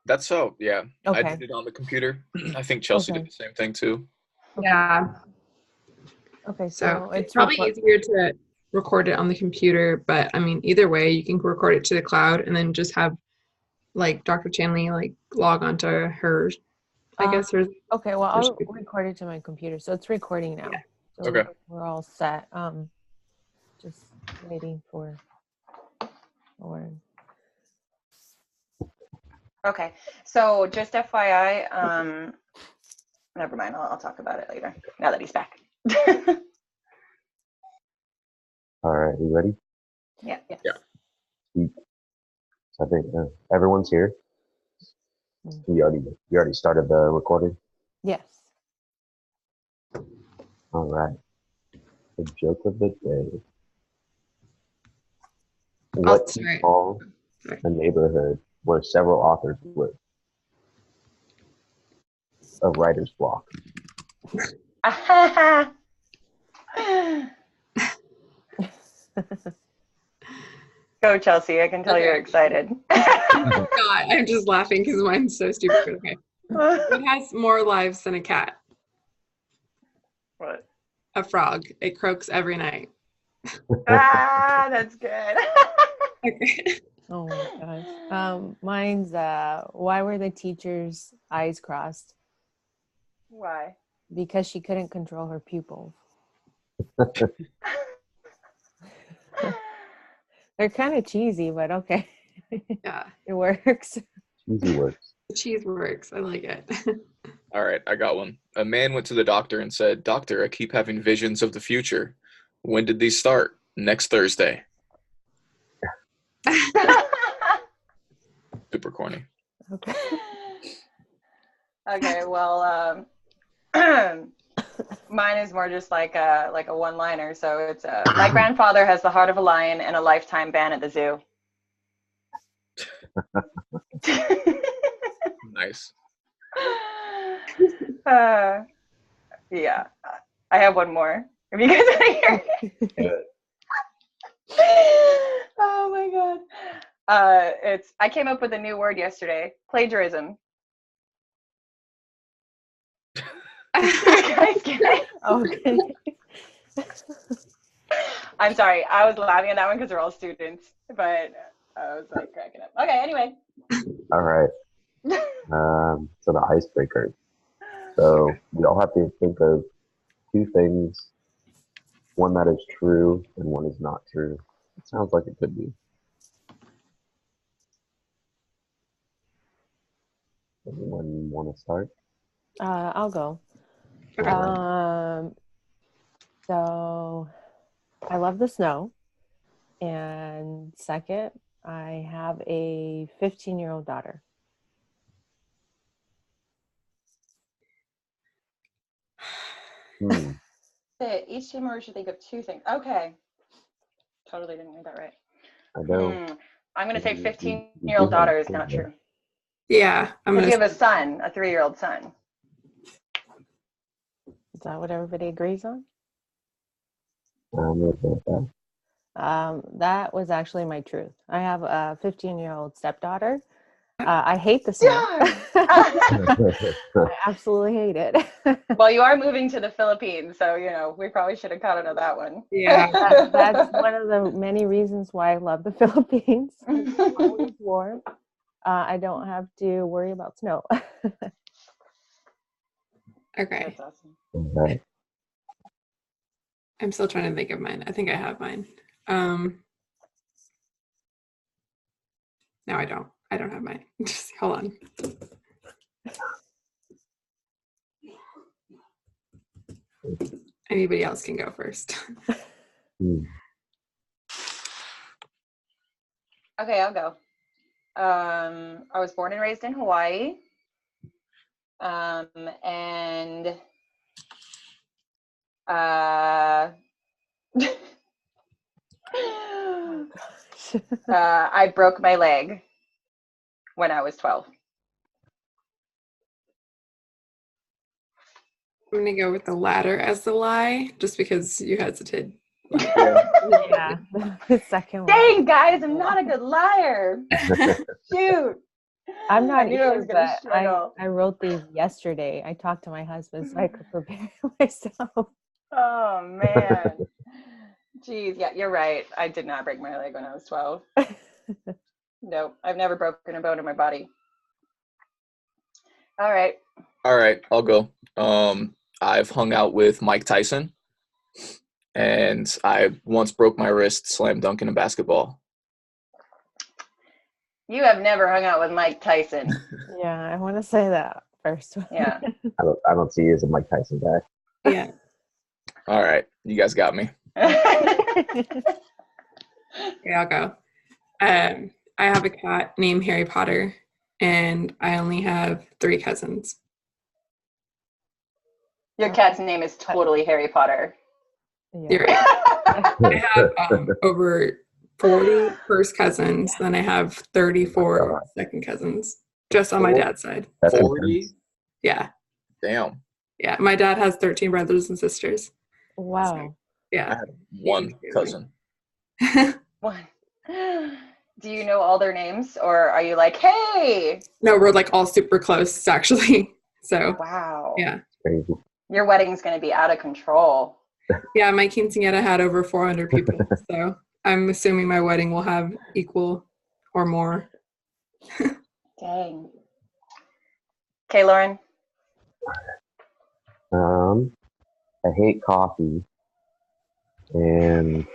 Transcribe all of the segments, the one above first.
That's so, yeah. I Okay. did it on the computer. I think Chelsea Okay. did the same thing too. Yeah. Okay, So so it's probably easier to record it on the computer, but I mean, either way, you can record it to the cloud and then just have like Dr. Chanley like log onto hers. I guess hers. Okay, well, I'll record it to my computer. So it's recording now. Yeah. So Okay. we're all set. Just waiting for Lauren. Okay, so just FYI, never mind, I'll talk about it later, now that he's back. All right, you ready? Yeah. So I think everyone's here. You already started the recording? Yes. All right. The joke of the day. What do you call a neighborhood where several authors live? A writer's block. Go, Chelsea, I can tell you're excited. God, I'm just laughing because mine's so stupid. Okay. What has more lives than a cat? What? A frog. It croaks every night. That's good. Okay. Oh my gosh. Mine's why were the teacher's eyes crossed? Why? Because she couldn't control her pupils. They're kind of cheesy, but okay. Yeah. It works. Cheesy works. Cheese works. I like it. All right, I got one. A man went to the doctor and said, "Doctor, I keep having visions of the future. When did these start?" "Next Thursday." Super corny. Okay. Okay, well, mine is more just like a one-liner. So it's my grandfather has the heart of a lion and a lifetime ban at the zoo. Nice. Yeah, I have one more. If you guys want to hear it. Oh my god. I came up with a new word yesterday. Plagiarism. Okay. I'm sorry. I was laughing at that one because they're all students, but I was like cracking up. Okay, anyway. All right. So the icebreaker. So we all have to think of two things, one that is true and one is not true. It sounds like it could be. Anyone want to start? I'll go. Okay. So I love the snow. And second, I have a 15-year-old daughter. Each team member should think of two things. Okay. Totally didn't get that right. I know. I'm going to say 15-year-old daughter is not true. Yeah. Because you have a son, a 3-year-old son. Is that what everybody agrees on? I'm okay with that. That was actually my truth. I have a 15-year-old stepdaughter. I hate the snow. I absolutely hate it. Well, you are moving to the Philippines, so, we probably should have counted on that one. Yeah. That's one of the many reasons why I love the Philippines. It's always warm. I don't have to worry about snow. Okay. That's awesome. Okay. I'm still trying to think of mine. I think I have mine. No, I don't. I don't have mine. Just hold on. Anybody else can go first. Okay, I'll go. I was born and raised in Hawaii. And I broke my leg when I was 12. I'm going to go with the latter as the lie, just because you hesitated. Yeah, the second one. Dang, guys, I'm not a good liar. Shoot. I'm not I knew I was either, gonna but struggle. I wrote these yesterday. I talked to my husband so I could prepare myself. Oh man. Jeez, yeah, you're right. I did not break my leg when I was 12. Nope, I've never broken a bone in my body. All right. All right, I'll go. I've hung out with Mike Tyson, and I once broke my wrist slam dunking a basketball. You have never hung out with Mike Tyson. Yeah, I want to say that first. Yeah. I don't see you as a Mike Tyson guy. Yeah. All right, you guys got me. Okay, I'll go. I have a cat named Harry Potter, and I only have 3 cousins. Your cat's name is totally Harry Potter. You're Yeah. right. I have over 40 first cousins, then I have 34 second cousins, just on my dad's side. That's 40? intense. Yeah. Damn. Yeah. My dad has 13 brothers and sisters. Wow. I Yeah. had one cousin. One. Do you know all their names, or are you like, hey? No, we're like all super close, actually. So, Wow. yeah. Crazy. Your wedding's going to be out of control. Yeah, my quinceañera had over 400 people. So I'm assuming my wedding will have equal or more. Dang. Okay, Lauren. I hate coffee, and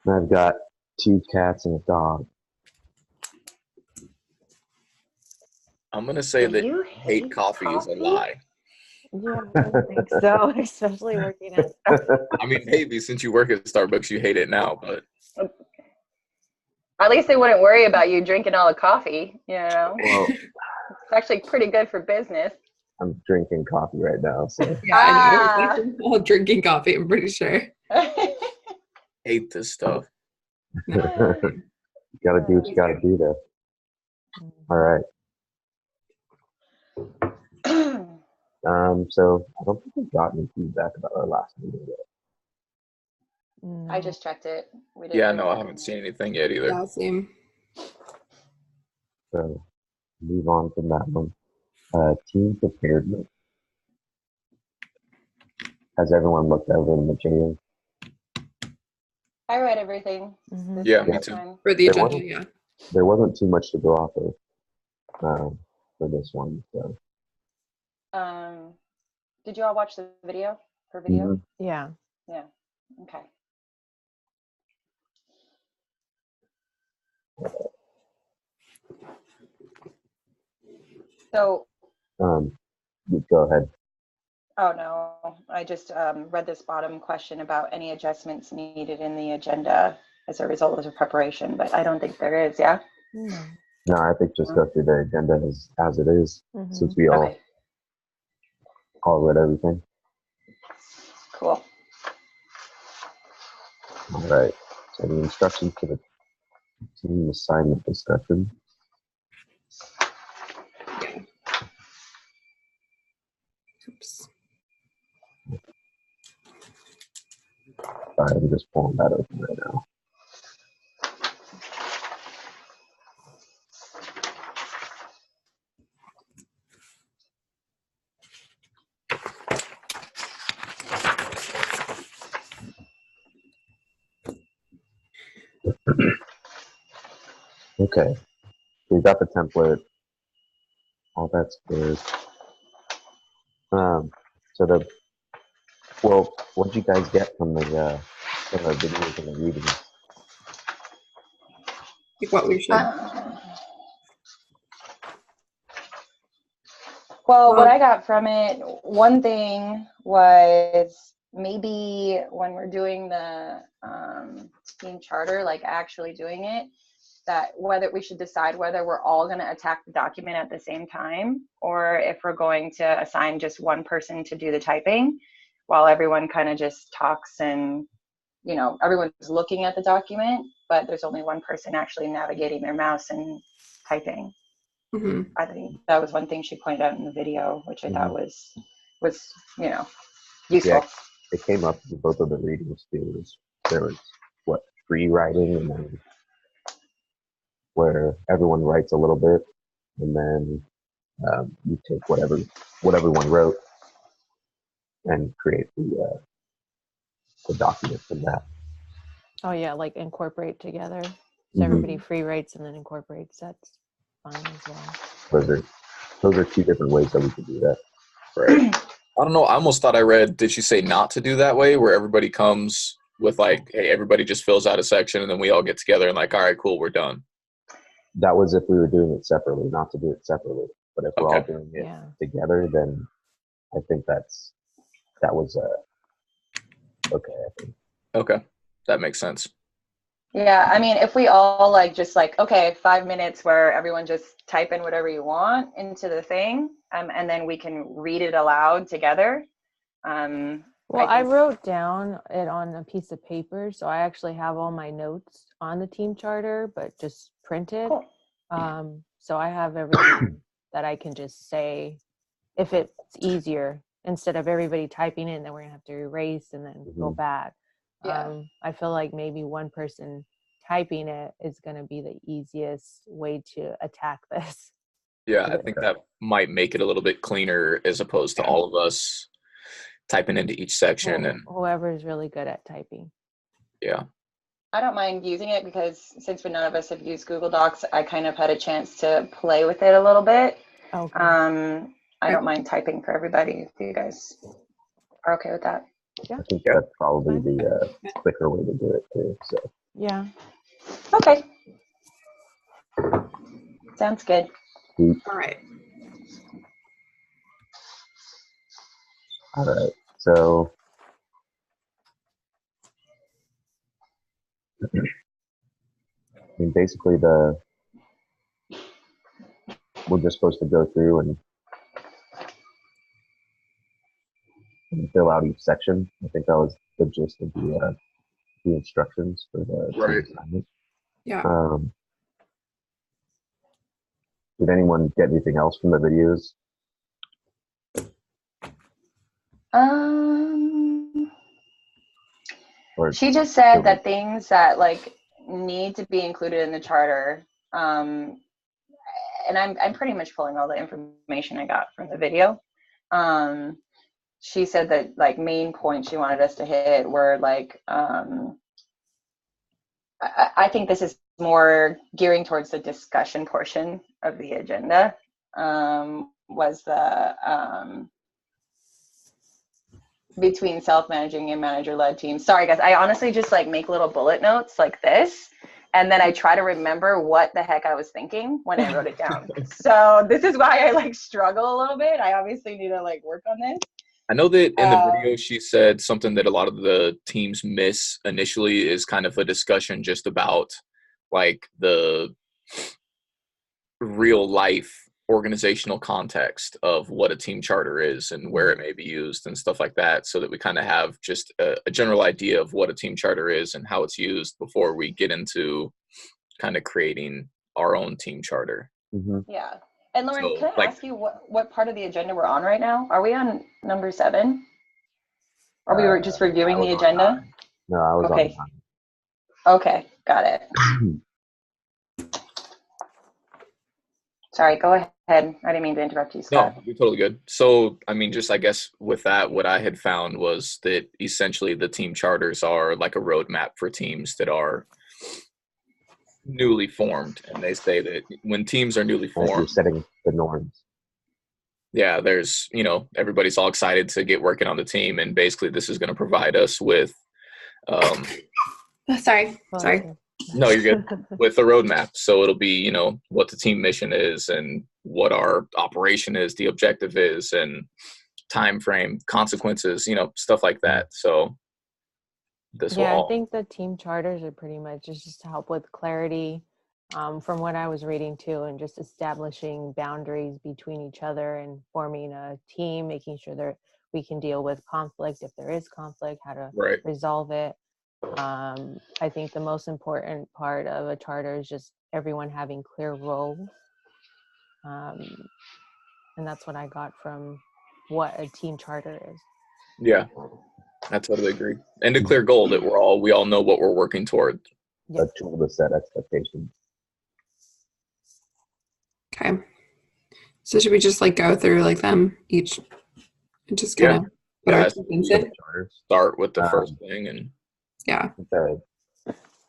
I've got 2 cats and a dog. I'm gonna say Do that you hate coffee is a lie. Yeah, I don't think so, especially working at I mean, maybe since you work at Starbucks, you hate it now, but At least they wouldn't worry about you drinking all the coffee, you know? Well, It's actually pretty good for business. I'm drinking coffee right now, so Yeah, I know. We're all drinking coffee, I'm pretty sure. hate this stuff. gotta do what you gotta do there. All right. So I don't think we've gotten any feedback about our last meeting yet. No. I just checked it. We didn't Yeah, do no, I anything. haven't seen anything yet either. Yeah, same. So move on from that one. Team preparedness. Has everyone looked over the material? I read everything. Mhm. This Yeah, one me this too. time. For the There agenda, wasn't- yeah. There wasn't too much to go off of for this one. So Did you all watch the video? For video? Mhm. Yeah. Yeah. Okay. So, you go ahead. oh no, I just read this bottom question about any adjustments needed in the agenda as a result of the preparation, but I don't think there is, yeah? No. No, I think just go through the agenda as it is, Mhm. since we all Okay, read everything. cool. All right. So the instructions for the team assignment discussion. Oops. Sorry, I'm just pulling that open right now. Okay. We got the template. All that's good. What did you guys get from the videos and the readings? Like what we should. Well, what I got from it, one thing was maybe when we're doing the team charter, like actually doing it, that whether we should decide whether we're all going to attack the document at the same time, or if we're going to assign just one person to do the typing while everyone kind of just talks and, you know, everyone's looking at the document, but there's only one person actually navigating their mouse and typing. Hmm. I think that was one thing she pointed out in the video, which I thought was, you know, useful. Yeah, it came up in both of the readings too. there was what, free writing, and then where everyone writes a little bit, and then you take what everyone wrote and create the document from that. Oh yeah, like incorporate together. So Mhm. everybody free writes and then incorporates. That's fine as well. Those are two different ways that we could do that. Right. I don't know. I almost thought I read, did she say not to do that way, where everybody comes with like, hey, everybody just fills out a section and then we all get together and like, all right, cool, we're done. That was if we were doing it separately, not to do it separately. But if we're all Okay. doing it Yeah. together, then I think that was okay. I think. Okay. That makes sense. Yeah, I mean, if we all like just like, okay, 5 minutes where everyone just type in whatever you want into the thing, and then we can read it aloud together. Well, I think- wrote down it on a piece of paper, so I actually have all my notes on the team charter, but just printed. Cool. So I have everything that I can just say if it's easier instead of everybody typing in, then we're gonna have to erase and then go Mhm. back. Yeah. I feel like maybe one person typing it is gonna be the easiest way to attack this. Yeah, I think that might make it a little bit cleaner as opposed to all of us typing into each section. And Whoever's really good at typing. yeah. I don't mind using it because since none of us have used Google Docs, I kind of had a chance to play with it a little bit. Okay. I don't mind typing for everybody if you guys are okay with that. I think Yeah. that's probably the quicker way to do it too. So Yeah. Okay. Sounds good. All right. all right. So I mean, basically we're just supposed to go through and fill out each section. I think that was the gist of the instructions for the team Right. assignment. Yeah. Did anyone get anything else from the videos? Or She just said that things that like need to be included in the charter, and I'm pretty much pulling all the information I got from the video. She said that like main points she wanted us to hit were like, I think this is more gearing towards the discussion portion of the agenda. Was the between self-managing and manager-led teams. Sorry guys, I honestly just like make little bullet notes like this, and then I try to remember what the heck I was thinking when I wrote it down. So this is why I like struggle a little bit. I obviously need to like work on this. I know that in the video she said something that a lot of the teams miss initially is kind of a discussion just about like the real life organizational context of what a team charter is and where it may be used and stuff like that, so that we kind of have just a general idea of what a team charter is and how it's used before we get into kind of creating our own team charter. Mm-hmm. Yeah. And Lauren, So, can I like- ask you what part of the agenda we're on right now? Are we on number 7? Or we were just reviewing the agenda? No, I was Okay. on 9. Okay, got it. Sorry, go ahead. I didn't mean to interrupt you, No, Scott. you're totally good. So, I mean, just I guess with that, what I had found was that essentially the team charters are like a roadmap for teams that are newly formed. And they say that when teams are newly As you're formed, setting the norms. yeah, there's, everybody's all excited to get working on the team. And basically this is going to provide us with, Sorry. no, you're good, with a roadmap. So it'll be, what the team mission is and what our operation is, the objective is, and time frame, consequences, stuff like that. So this will I all, think the team charters are pretty much just to help with clarity, from what I was reading too, and just establishing boundaries between each other and forming a team, making sure that we can deal with conflict if there is conflict, how to right. resolve it. I think the most important part of a charter is just everyone having clear roles. And that's what I got from what a team charter is. Yeah. I totally agree. And a clear goal that we all know what we're working toward. A tool to set expectations. Okay. So should we just like go through like them each and just kind of put Yeah, our 2 cents in? start with the Um, first thing and Yeah.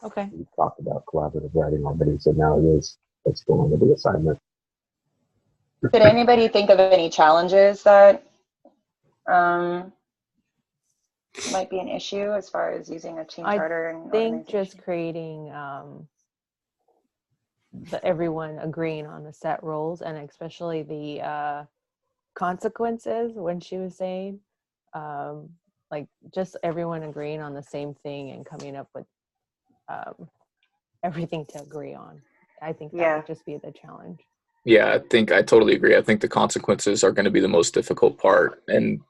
Okay. We talked about collaborative writing already, so now it's going to the assignment. Did anybody think of any challenges that might be an issue as far as using a team I charter and I think organization? just creating everyone agreeing on the set roles, and especially the consequences when she was saying like just everyone agreeing on the same thing and coming up with everything to agree on. I think that Yeah. would just be the challenge. yeah, I totally agree. I think the consequences are going to be the most difficult part. And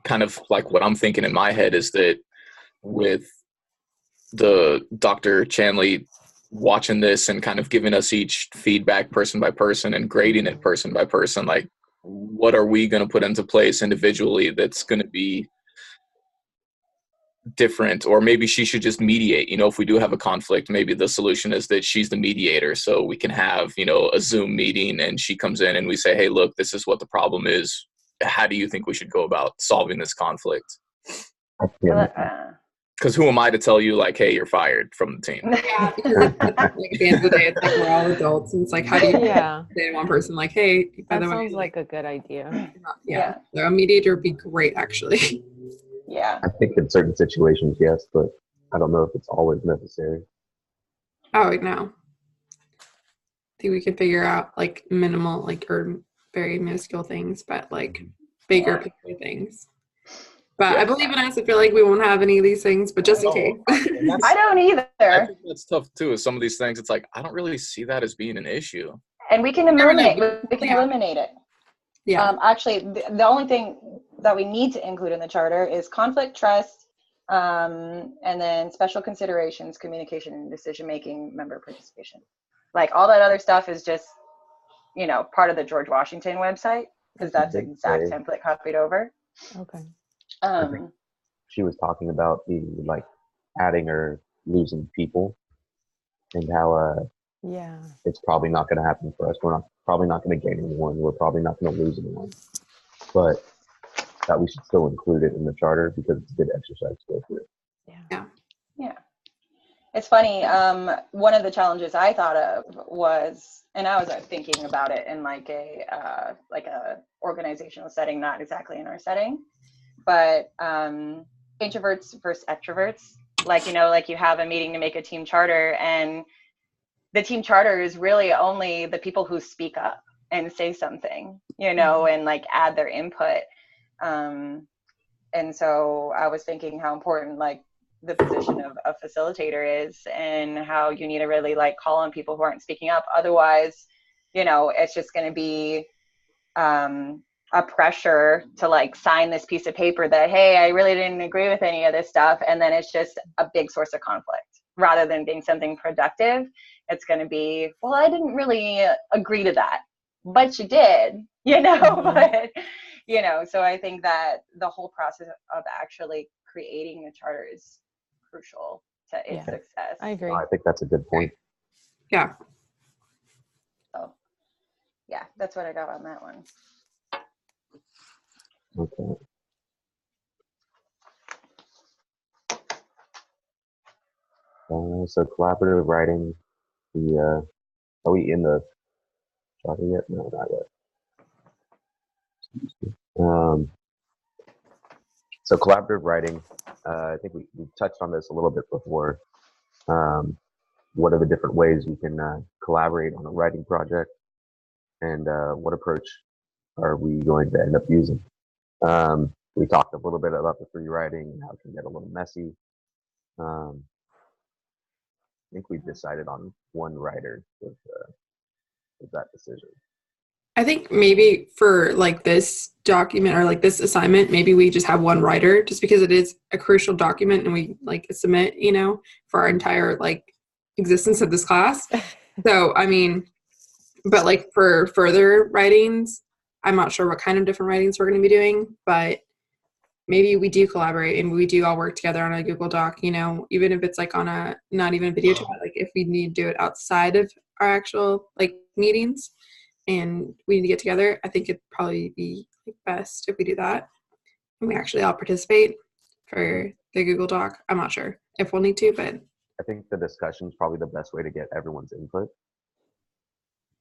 kind of like what I'm thinking in my head is that with the Dr. Chanley watching this and kind of giving us each feedback person by person and grading it person by person, like what are we going to put into place individually that's going to be different? Or maybe she should just mediate. If we do have a conflict, maybe the solution is that she's the mediator, so we can have a Zoom meeting and she comes in and we say, hey, look, this is what the problem is. How do you think we should go about solving this conflict? Because who am I to tell you like, hey, you're fired from the team? Yeah, because like, at the end of the day, it's like we're all adults, and it's like, how do you say to one person like, hey, by That the way, sounds like a good idea. yeah. So a mediator would be great, actually. Yeah. I think in certain situations, yes, but I don't know if it's always necessary. Oh no. I think we could figure out like minimal, like or very minuscule things, but like bigger picture things. But I believe in us. I feel like we won't have any of these things, but just in case. I don't either. I think that's tough too. Is some of these things, it's like I don't really see that as being an issue. And we can eliminate. We can eliminate it. Yeah. Actually, the only thing that we need to include in the charter is conflict, trust, and then special considerations, communication, and decision-making, member participation. Like all that other stuff is just, part of the George Washington website, because that's the exact template copied over. Okay. I think she was talking about the like adding or losing people, and how Yeah. it's probably not going to happen for us. We're probably not going to gain anyone. We're probably not going to lose anyone. But that we should still include it in the charter because it's a good exercise to go through. Yeah. It's funny. One of the challenges I thought of was, and I was thinking about it in like a organizational setting, not exactly in our setting, but introverts versus extroverts. Like you have a meeting to make a team charter, and the team charter is really only the people who speak up and say something, and like add their input. And so I was thinking how important like the position of a facilitator is, and how you need to really like call on people who aren't speaking up. Otherwise, it's just going to be a pressure to like sign this piece of paper that, hey, I really didn't agree with any of this stuff. And then it's just a big source of conflict rather than being something productive. It's going to be, well, I didn't really agree to that, but you did, but, so I think that the whole process of actually creating a charter is crucial to its success. I agree. I think that's a good point. Yeah. So, yeah, that's what I got on that one. Okay. So collaborative writing, are we in the charter yet? No, not yet. So collaborative writing, I think we touched on this a little bit before. What are the different ways we can collaborate on a writing project, and what approach are we going to end up using? We talked a little bit about the free writing and how it can get a little messy. I think we've decided on one writer with that decision. I think maybe for like this document or like this assignment, maybe we just have one writer just because it is a crucial document and we like submit, for our entire like existence of this class. So, I mean, but like for further writings, I'm not sure what kind of different writings we're going to be doing, but maybe we do collaborate and we do all work together on a Google Doc, you know, even if it's like on a, not even a video chat, like if we need to do it outside of our actual like meetings and we need to get together, I think it'd probably be like best if we do that. And we actually all participate for the Google Doc. I'm not sure if we'll need to, but I think the discussion is probably the best way to get everyone's input.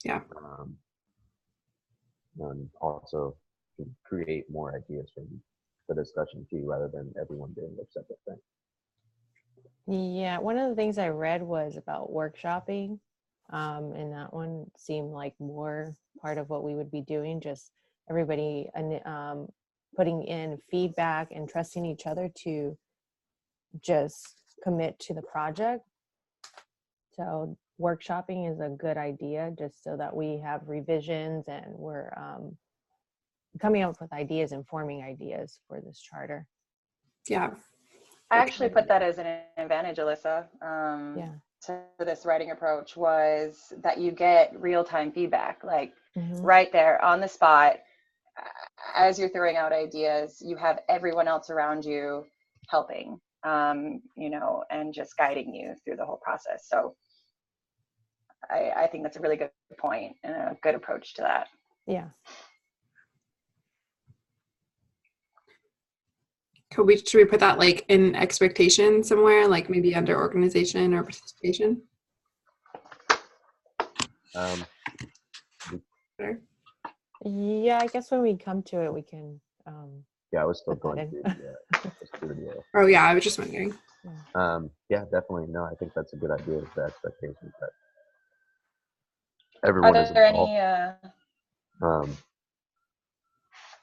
yeah. And also to create more ideas from the discussion too, rather than everyone doing their separate thing. Yeah, one of the things I read was about workshopping, and that one seemed like more part of what we would be doing, just everybody putting in feedback and trusting each other to just commit to the project. So workshopping is a good idea, just so that we have revisions and we're coming up with ideas and forming ideas for this charter. Yeah. I actually put that as an advantage, Alyssa, Yeah. to this writing approach, was that you get real-time feedback, like Mhm. right there on the spot. As you're throwing out ideas, you have everyone else around you helping, you know, and just guiding you through the whole process. So I think that's a really good point and a good approach to that. Yeah. Should we put that like in expectation somewhere, like maybe under organization or participation? Sure. Yeah, I guess when we come to it, we can. Yeah, I was still Put that going in. through the Oh yeah, I was just wondering. yeah, definitely. No, I think that's a good idea, is the expectations that Are everyone is there involved. any?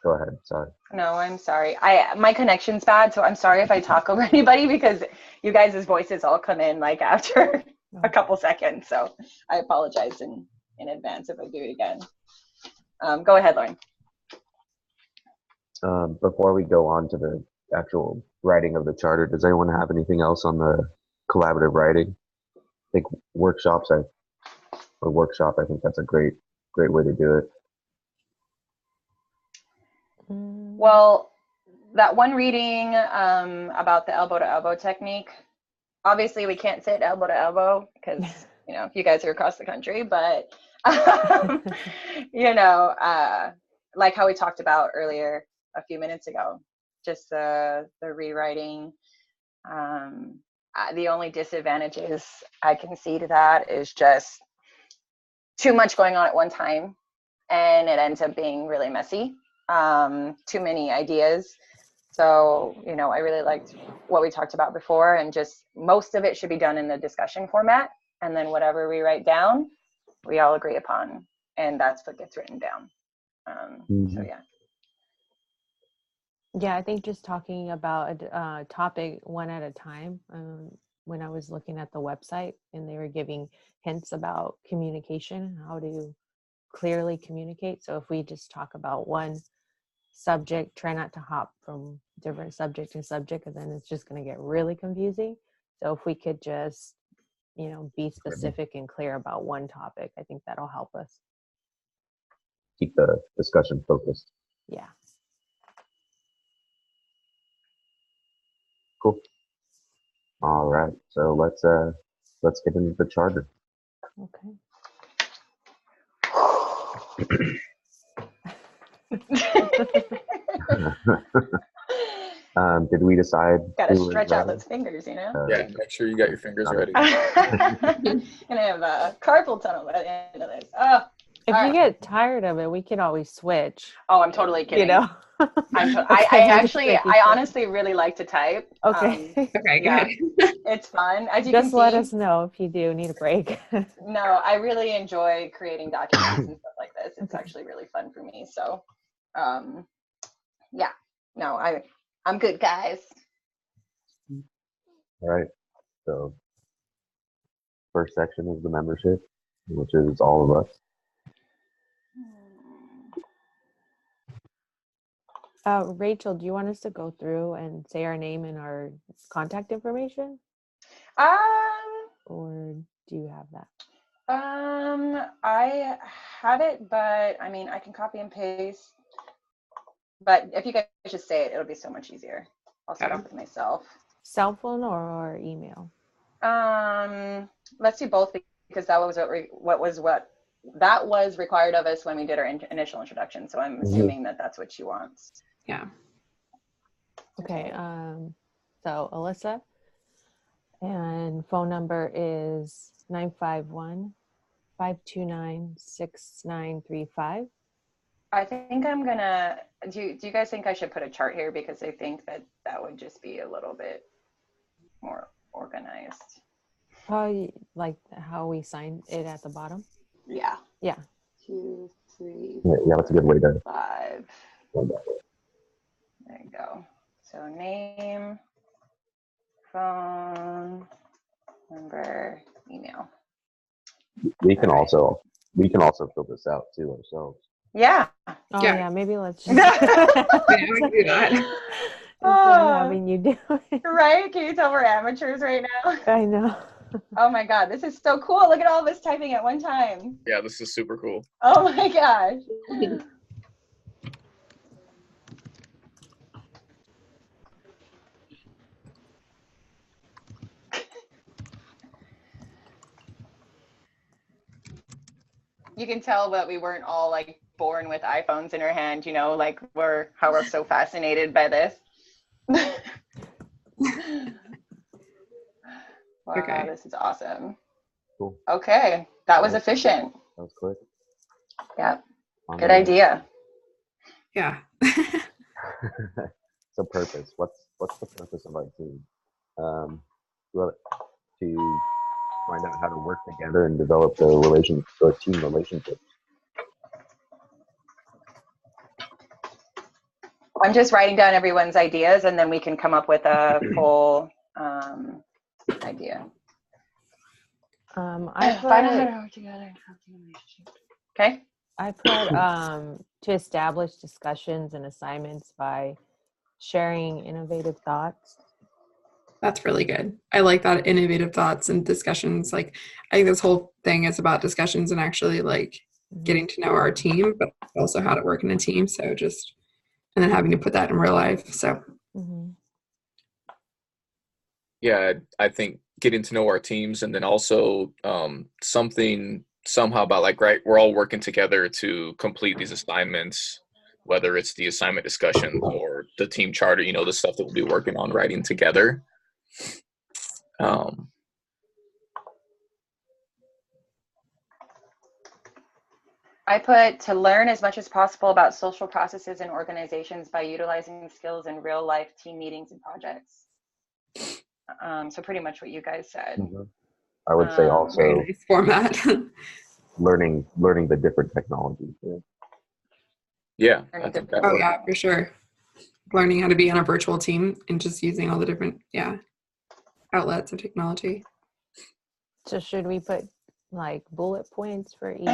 Go ahead, sorry. No, I'm sorry. My connection's bad, so I'm sorry if I talk over anybody, because you guys' voices all come in like after a couple seconds. So I apologize in advance if I do it again. Go ahead, Lauren. Before we go on to the actual writing of the charter, does anyone have anything else on the collaborative writing? I think workshop, I think that's a great way to do it. Well, that one reading about the elbow to elbow technique, obviously we can't sit elbow to elbow because, you know, you guys are across the country, but, you know, like how we talked about earlier a few minutes ago, just the rewriting. The only disadvantages I can see to that is just too much going on at one time, and it ends up being really messy. Too many ideas. So, you know, I really liked what we talked about before, and just most of it should be done in the discussion format. And then whatever we write down, we all agree upon, and that's what gets written down. So, yeah. Yeah, I think just talking about a topic one at a time. When I was looking at the website and they were giving hints about communication, how to clearly communicate. So if we just talk about one subject, try not to hop from different subject to subject, and then it's just going to get really confusing. So if we could just, you know, be specific and clear about one topic, I think that'll help us. Keep the discussion focused. Yeah. Cool. All right, so let's get into the charter. Okay. Did we decide? Gotta stretch out those fingers, you know? Yeah, make sure you got your fingers ready. Gonna have a carpal tunnel by the end of this. Oh, If you get tired of it, we can always switch. oh, I'm totally kidding. You know? I honestly really like to type. Okay. Okay, Yeah, good. it's fun. As you Just can let see, us know if you do need a break. no, I really enjoy creating documents and stuff like this. It's actually really fun for me. So, yeah, no, I'm good, guys. All right, so first section is the membership, which is all of us. Rachel, do you want us to go through and say our name and our contact information? Or do you have that? I have it, but I mean, I can copy and paste. But if you guys just say it, it'll be so much easier. I'll start Okay. off with myself. Cell phone or email? Let's do both because that was required of us when we did our initial introduction. So I'm assuming that that's what she wants. Yeah. Okay. So Alyssa, and phone number is 951-529-6935. I think I'm gonna. Do you guys think I should put a chart here because I think that would just be a little bit more organized. Probably like how we signed it at the bottom. Yeah. Yeah. 2, 3, Yeah, that's a good way to. 5. There you go. So name, phone, number, email. We can also fill this out too ourselves. Yeah. Oh Yeah. yeah, maybe let's just Yeah, we can do that. instead of having you do it. Right? Can you tell we're amateurs right now? I know. Oh my God, this is so cool. Look at all this typing at one time. Yeah, this is super cool. Oh my gosh. You can tell that we weren't all like born with iPhones in our hand, you know, like we're so fascinated by this. Wow, Okay. this is awesome. Cool. Okay, that was efficient. That was quick. Yep, On good the- idea. Yeah. So purpose. What's the purpose of our team? Well, to find out how to work together and develop the team relationship. I'm just writing down everyone's ideas and then we can come up with a full idea. I Find out how put to work together and have a relationship. Okay. I put to establish discussions and assignments by sharing innovative thoughts. That's really good. I like that, innovative thoughts and discussions. Like, I think this whole thing is about discussions and actually like getting to know our team, but also how to work in a team. So and then having to put that in real life. So Mhm. Yeah, I think getting to know our teams, and then also something somehow about like, right, we're all working together to complete these assignments, whether it's the assignment discussions or the team charter, you know, the stuff that we'll be working on writing together. I put to learn as much as possible about social processes and organizations by utilizing skills in real life team meetings and projects. So pretty much what you guys said. I would say very also nice format. learning the different technologies. Yeah, I think that Oh works. yeah, for sure. Learning how to be on a virtual team and just using all the different outlets of technology. So should we put like bullet points for each?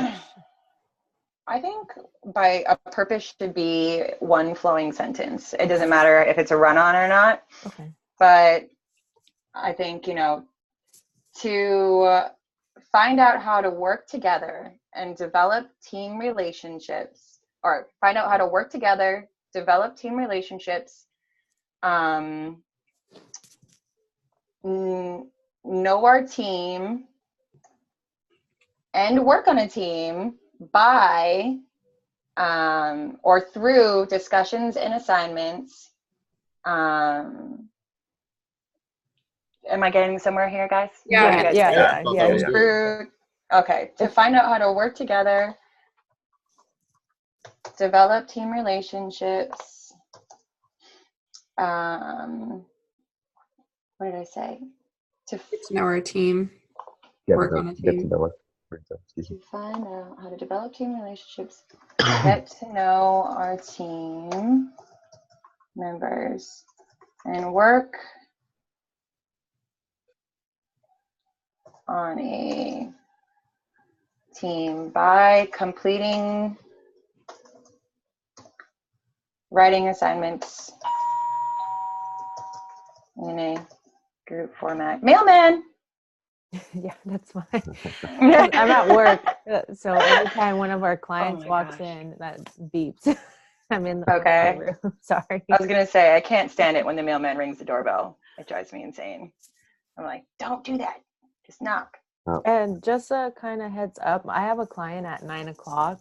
I think by a purpose should be one flowing sentence. It doesn't matter if it's a run-on or not. Okay. But I think, you know, to find out how to work together and develop team relationships, or find out how to work together, develop team relationships, know our team, and work on a team by or through discussions and assignments. Am I getting somewhere here, guys? Yeah, Yeah. Okay, to find out how to work together, develop team relationships. What did I say? Get to know our team. Get Work to on a team. know it. To find out how to develop team relationships, get to know our team members, and work on a team by completing writing assignments in a group format. Mailman! Yeah, that's fine. I'm at work, so every time one of our clients my walks gosh. in, that beeps. I'm in the Okay. room. Sorry. I was gonna say I can't stand it when the mailman rings the doorbell. It drives me insane. I'm like, don't do that. Just knock. And just a kind of heads up, I have a client at 9 o'clock.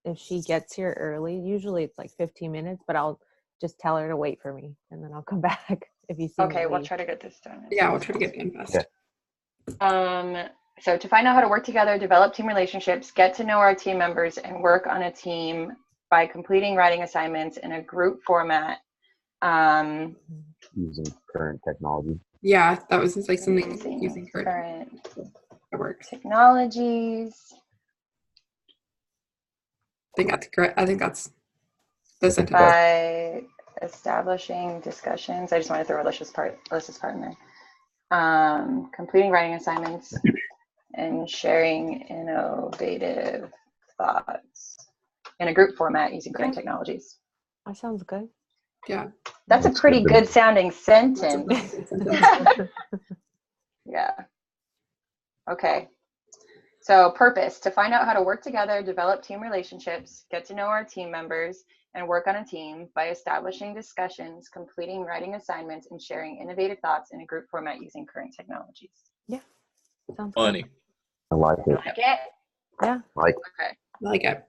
If she gets here early, usually it's like 15 minutes, but I'll just tell her to wait for me and then I'll come back if you see Okay, me we'll leave. try to get this done. Yeah, we'll try to get done fast. Yeah. So to find out how to work together, develop team relationships, get to know our team members, and work on a team by completing writing assignments in a group format. Using current technology. Yeah, that was like something using current current that works. technologies. I think that's correct. I think that's the sentence. By establishing discussions. I just want to throw Alyssa's part in there. Completing writing assignments and sharing innovative thoughts in a group format using current technologies. That sounds good. Yeah. That's a pretty good sounding sentence. Yeah. Okay. So purpose, to find out how to work together, develop team relationships, get to know our team members, and work on a team by establishing discussions, completing writing assignments, and sharing innovative thoughts in a group format using current technologies. Yeah. Sounds Funny. good. I like it. Like it? Yeah. Like Okay. I like it.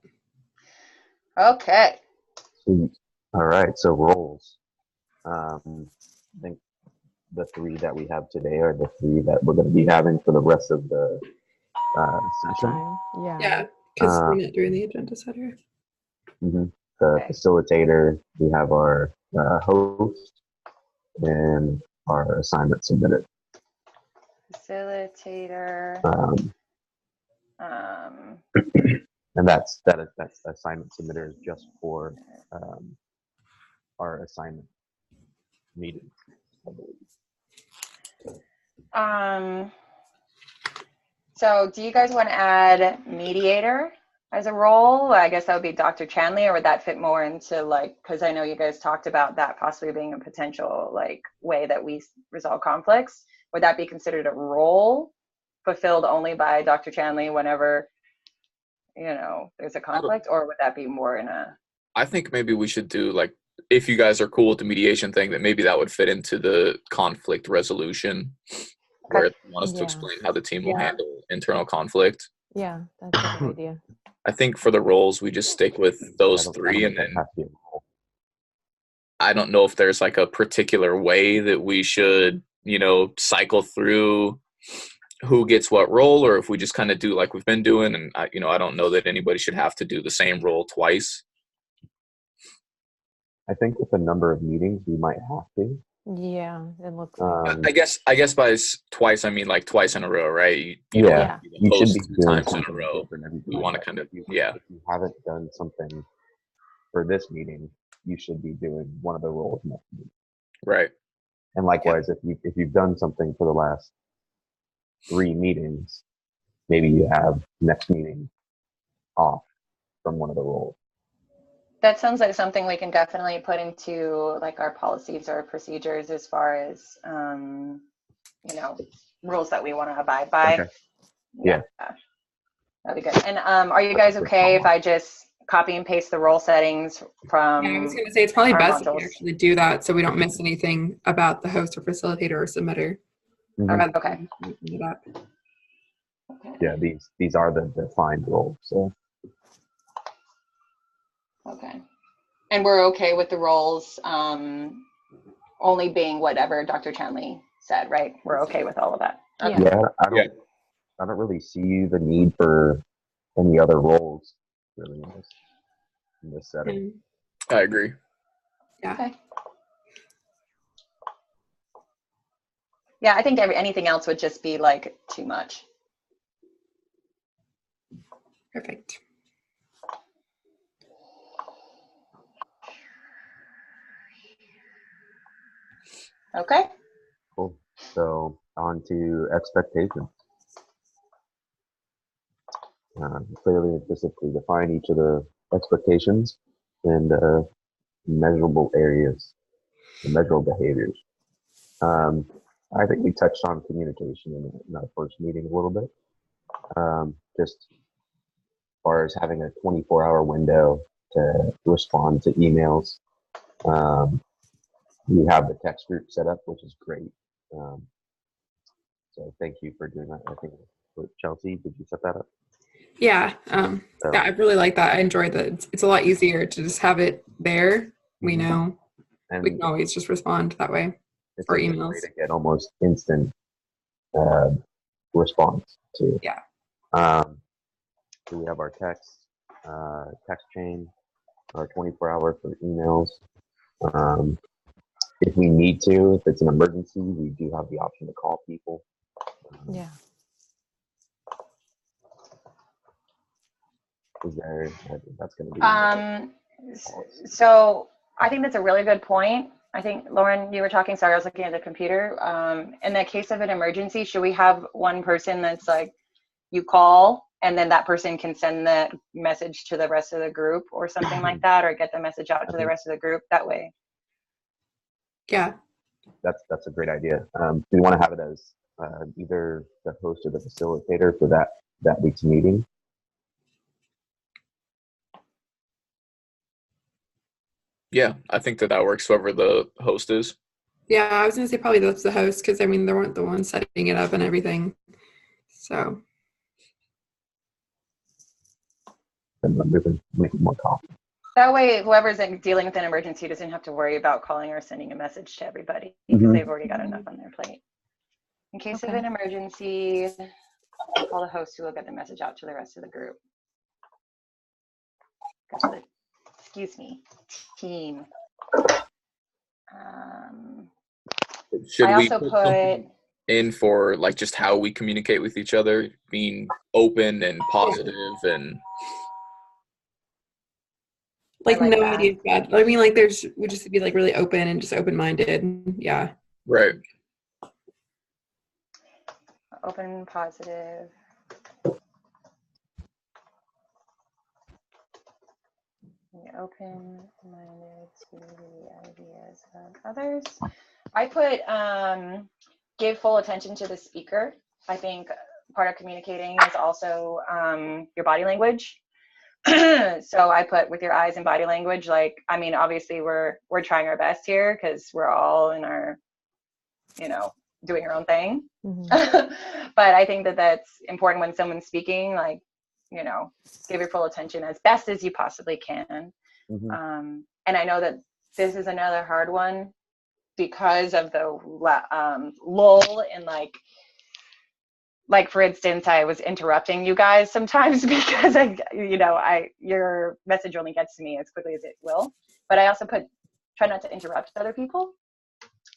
Okay. sweet. All right. So roles. I think the 3 that we have today are the 3 that we're going to be having for the rest of the session. Time. Yeah. Yeah, because we're not doing the agenda setter. The Okay. facilitator, we have our host, and our assignment submitted. Facilitator. And that assignment submitter is just for our assignment meeting, I believe. So do you guys want to add mediator as a role? I guess that would be Dr. Chanley, or would that fit more into like, because I know you guys talked about that possibly being a potential like way that we resolve conflicts. Would that be considered a role fulfilled only by Dr. Chanley whenever, there's a conflict, or would that be more in a... I think maybe we should do like, if you guys are cool with the mediation thing, that maybe that would fit into the conflict resolution, where you want us to explain how the team will handle internal conflict. Yeah, that's a good idea. I think for the roles, we just stick with those I 3, don't and then have to be a role. I don't know if there's like a particular way that we should, cycle through who gets what role, or if we just kind of do like we've been doing. And I don't know that anybody should have to do the same role twice. I think with the number of meetings, we might have to. Yeah, it looks like I guess by twice, I mean like twice in a row, right? You Yeah. You should be 2 doing times in a something row. different every We time. want to kind of, If yeah. you haven't done something for this meeting, you should be doing one of the roles next meeting. Right. And likewise, if you've done something for the last 3 meetings, maybe you have next meeting off from one of the roles. That sounds like something we can definitely put into like our policies or procedures as far as, rules that we want to abide by. Okay. Yeah. That'd be good. And are you guys okay if I just copy and paste the role settings from... Yeah, I was going to say it's probably our best if modules? we actually do that so we don't miss anything about the host or facilitator or submitter. Mhm. Okay. It up. Yeah, these are the defined roles. So Okay. And we're okay with the roles only being whatever Dr. Chanley said, right? We're okay with all of that. Okay. Yeah. I don't really see the need for any other roles really in this setting. I agree. Yeah. Okay. Yeah, I think anything else would just be like too much. Perfect. Okay. Cool. So on to expectations. Clearly and specifically define each of the expectations and measurable areas, the measurable behaviors. I think we touched on communication in our first meeting a little bit. Just as far as having a 24-hour window to respond to emails. We have the text group set up, which is great. So thank you for doing that. I think, Chelsea, did you set that up? Yeah, So, yeah, I really like that. I enjoyed that. It's a lot easier to just have it there. We know and we can always just respond that way. it's or a good emails. way to get almost instant response to. Yeah. So we have our text chain, our 24-hour for emails. If we need to, if it's an emergency, we do have the option to call people. Yeah. Is there? I think that's going to be. So I think that's a really good point. I think, Lauren, you were talking, sorry, I was looking at the computer. In the case of an emergency, should we have one person that's like, you call and then that person can send the message to the rest of the group or something like that, or get the message out to the rest of the group that way? Yeah. That's a great idea. Do you want to have it as either the host or the facilitator for that week's meeting? Yeah, I think that works, whoever the host is. Yeah, I was gonna say probably that's the host, because I mean they weren't the ones setting it up and everything. So And we can make it more common. That way, whoever's dealing with an emergency doesn't have to worry about calling or sending a message to everybody because Mhm. they've already got enough on their plate. In case of an emergency, call the host who will get the message out to the rest of the group. Excuse me, team. Should I we also put put something in for like just how we communicate with each other, being open and positive and like like no that. idea is bad. I mean, like we just be like really open and just open-minded. Yeah. right. open, positive. Open-minded to the ideas of others. I put give full attention to the speaker. I think part of communicating is also your body language. So I put with your eyes and body language. Like, I mean, obviously we're trying our best here because we're all in our, doing our own thing. Mm-hmm. But I think that that's important when someone's speaking. Like, give your full attention as best as you possibly can. Mm-hmm. And I know that this is another hard one because of the lull in like for instance, I was interrupting you guys sometimes because your message only gets to me as quickly as it will. But I also try not to interrupt other people.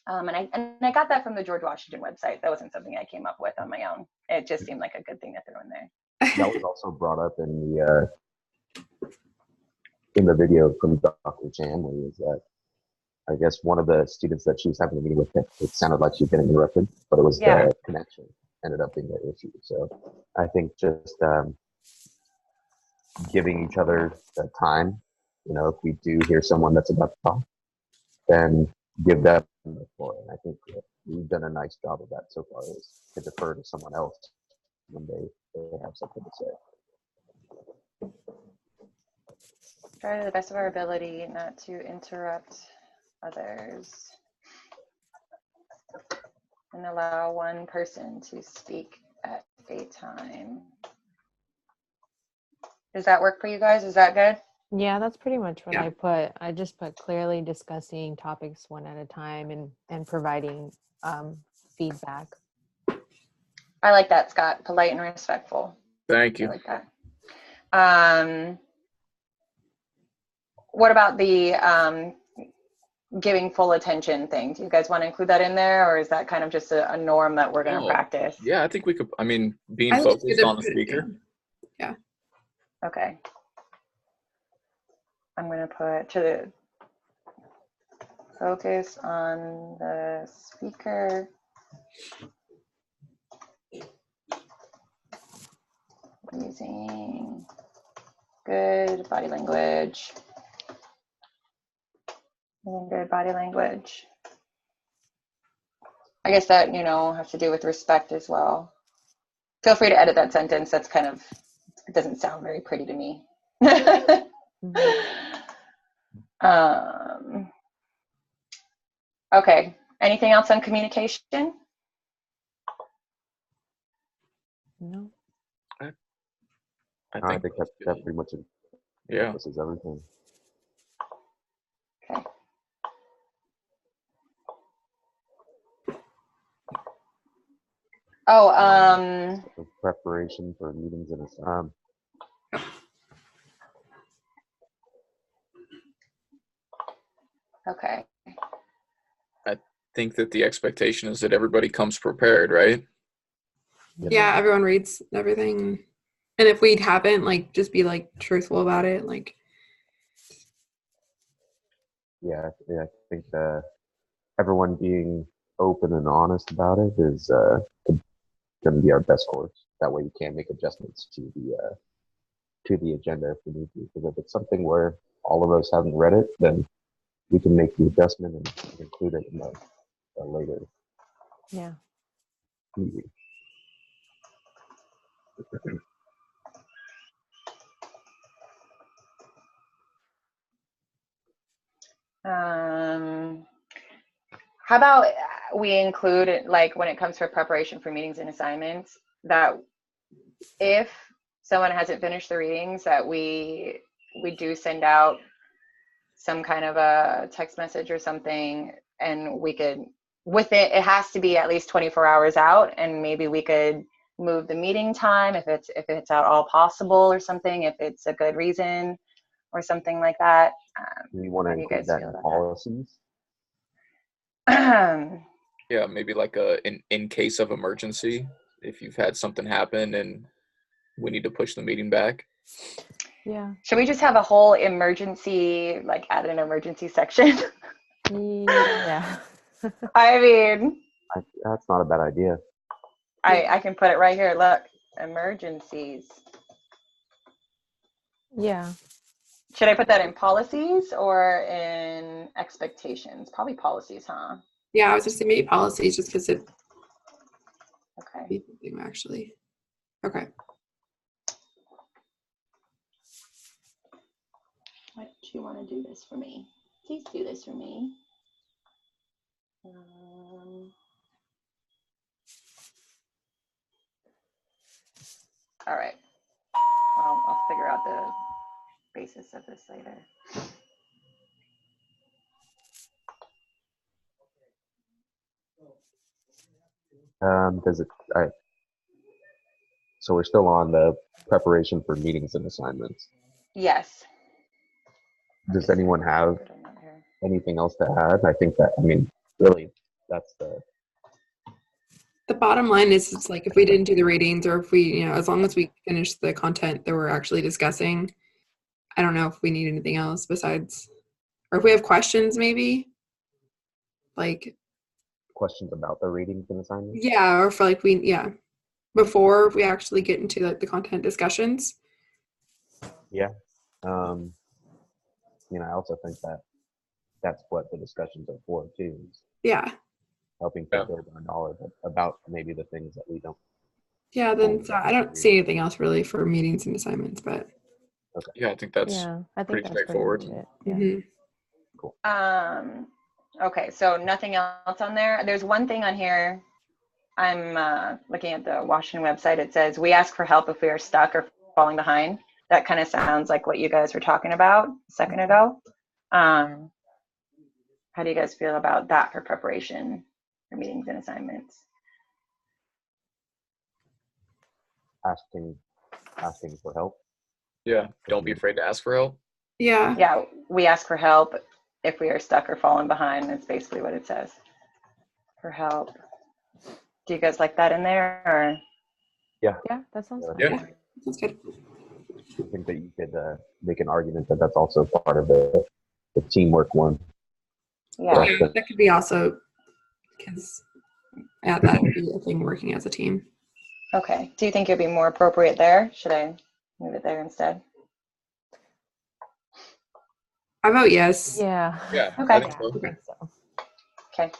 And I got that from the George Washington website. That wasn't something I came up with on my own. It just seemed like a good thing to throw in there. That was also brought up in the video from Dr. Chanley, is that I guess one of the students that she was having a meeting with, it sounded like she was getting interrupted, but it was the connection ended up being the issue. So I think just giving each other the time, if we do hear someone that's about to talk, then give them the floor. And I think we've done a nice job of that so far, is to defer to someone else when they have something to say. Try to the best of our ability not to interrupt others and allow one person to speak at a time. Does that work for you guys? Is that good? Yeah, that's pretty much what Yeah. I put. I just put clearly discussing topics one at a time and providing feedback. I like that, Scott. Polite and respectful. Thank you. I like that. What about the giving full attention thing? Do you guys want to include that in there, or is that kind of just a norm that we're going to practice? Yeah, I think we could. I mean, being I like focused on the speaker. Yeah. Okay. I'm going to put to the focus on the speaker. Using good body language. Good body language. I guess that, has to do with respect as well. Feel free to edit that sentence. That's it doesn't sound very pretty to me. Okay. Anything else on communication? No. I I think think that's that good. pretty much Yeah. encompasses everything. Okay. Oh, The preparation for meetings and okay. I think that the expectation is that everybody comes prepared, right? Yeah, everyone reads everything. And if we haven't, like, just be like truthful about it. Like, yeah, I think everyone being open and honest about it is going to be our best course. That way, you can make adjustments to the agenda if we need to. Because if it's something where all of us haven't read it, then we can make the adjustment and include it in the later Yeah. meeting. How about we include, like, when it comes to preparation for meetings and assignments, that if someone hasn't finished the readings, that we do send out some kind of a text message or something, and we could, with it has to be at least 24 hours out, and maybe we could move the meeting time if it's at all possible, or something, if it's a good reason or something like that. Do you want to How do you include guys that feel in about policies? that? Yeah, maybe like in case of emergency, if you've had something happen and we need to push the meeting back. Yeah. Should we just have a whole emergency, like add an emergency section? Yeah. I mean, That's not a bad idea. I can put it right here. Look, emergencies. Yeah. Should I put that in policies or in expectations? Probably policies, huh? yeah, I was just saying maybe policies just because it Okay. be something actually. Okay. Why don't you want to do this for me? Please do this for me. All right. Well, I'll figure out the basis of this later. Does it? So we're still on the preparation for meetings and assignments. Yes. Does anyone have Put a note here. anything else to add? I think that, I mean, really, that's The bottom line is it's like if we didn't do the readings or if we, as long as we finish the content that we're actually discussing, I don't know if we need anything else besides, or if we have questions maybe. Like, questions about the readings and assignments. yeah, or for like before we actually get into like the content discussions. Yeah. I also think that that's what the discussions are for too, is Yeah. helping to build our knowledge about maybe the things that we don't. Yeah, then so I don't see anything else really for meetings and assignments, but Yeah, I think that's Yeah. I think pretty that's straightforward. pretty much it. Yeah. mhm. Okay, so nothing else on there. There's one thing on here. I'm looking at the Washington website. It says, we ask for help if we are stuck or falling behind. That kind of sounds like what you guys were talking about a second ago. How do you guys feel about that for preparation for meetings and assignments? asking for help. Yeah, don't be afraid to ask for help. Yeah. Yeah, we ask for help if we are stuck or falling behind. That's basically what it says. For help. Do you guys like that in there, or? Yeah, that sounds fine. Yeah. That's good. I think that you could make an argument that that's also part of the teamwork one. Yeah. Yeah, that could be also because that would be a thing working as a team. Okay. Do you think it'd be more appropriate there? Should I move it there instead? I vote yes. Yeah. Yeah, Okay. I think so. I think so. Okay.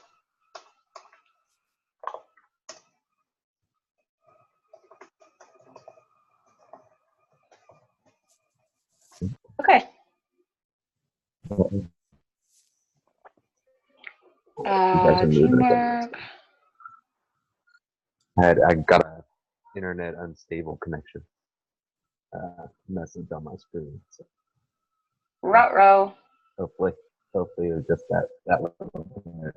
Okay. can move it again. Teamwork. I got a internet unstable connection message on my screen. So Ruh-roh. hopefully it was just that little bit.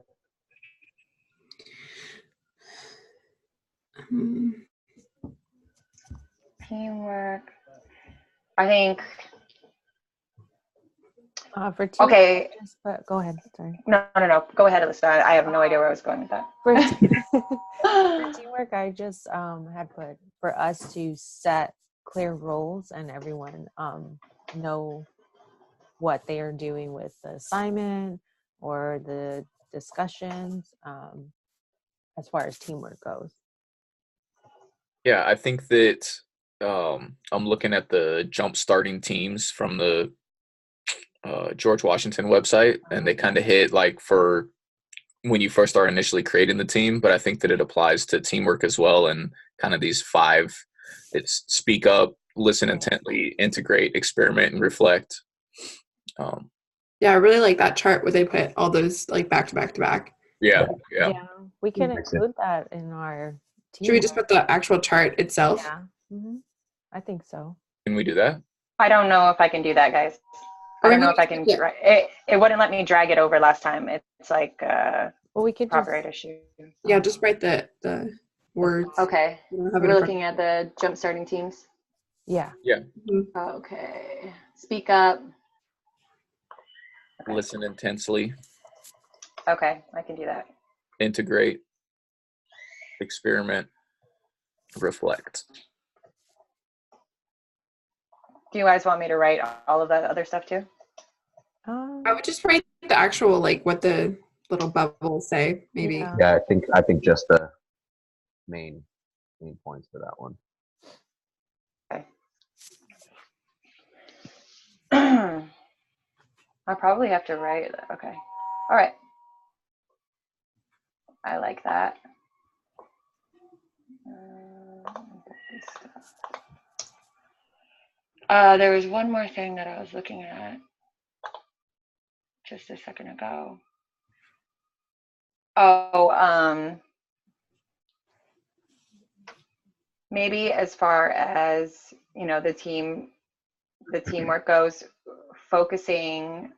Teamwork. I think. For team, Okay. go ahead. Sorry. No. Go ahead, Alyssa. I have no idea where I was going with that. For teamwork, I just had put for us to set clear rules and everyone know what they are doing with the assignment or the discussions as far as teamwork goes. Yeah, I think that I'm looking at the jump starting teams from the George Washington website, and they kind of hit like for when you first start initially creating the team, but I think that it applies to teamwork as well, and kind of these 5. It's speak up, listen intently, integrate, experiment, and reflect. Yeah, I really like that chart where they put all those like back to back to back. Yeah. We can Makes sense. include that in our team. Should we just put the actual chart itself? Yeah. I think so. Can we do that? I don't know if I can do that, guys. I don't know if I can. It wouldn't let me drag it over last time. It's like Well, we could just copyright issue. Yeah, just write the words. Okay. You don't have it We're in front looking at the jump starting teams. yeah. Okay. Speak up. Okay. Listen intensely, Okay, I can do that. integrate, experiment, reflect. Do you guys want me to write all of that other stuff too? I would just write the actual like what the little bubbles say, maybe. Yeah. Yeah, I think just the main points for that one. Okay. I probably have to write. Okay. All right. I like that. There was one more thing that I was looking at just a second ago. Oh, maybe as far as the teamwork goes, focusing.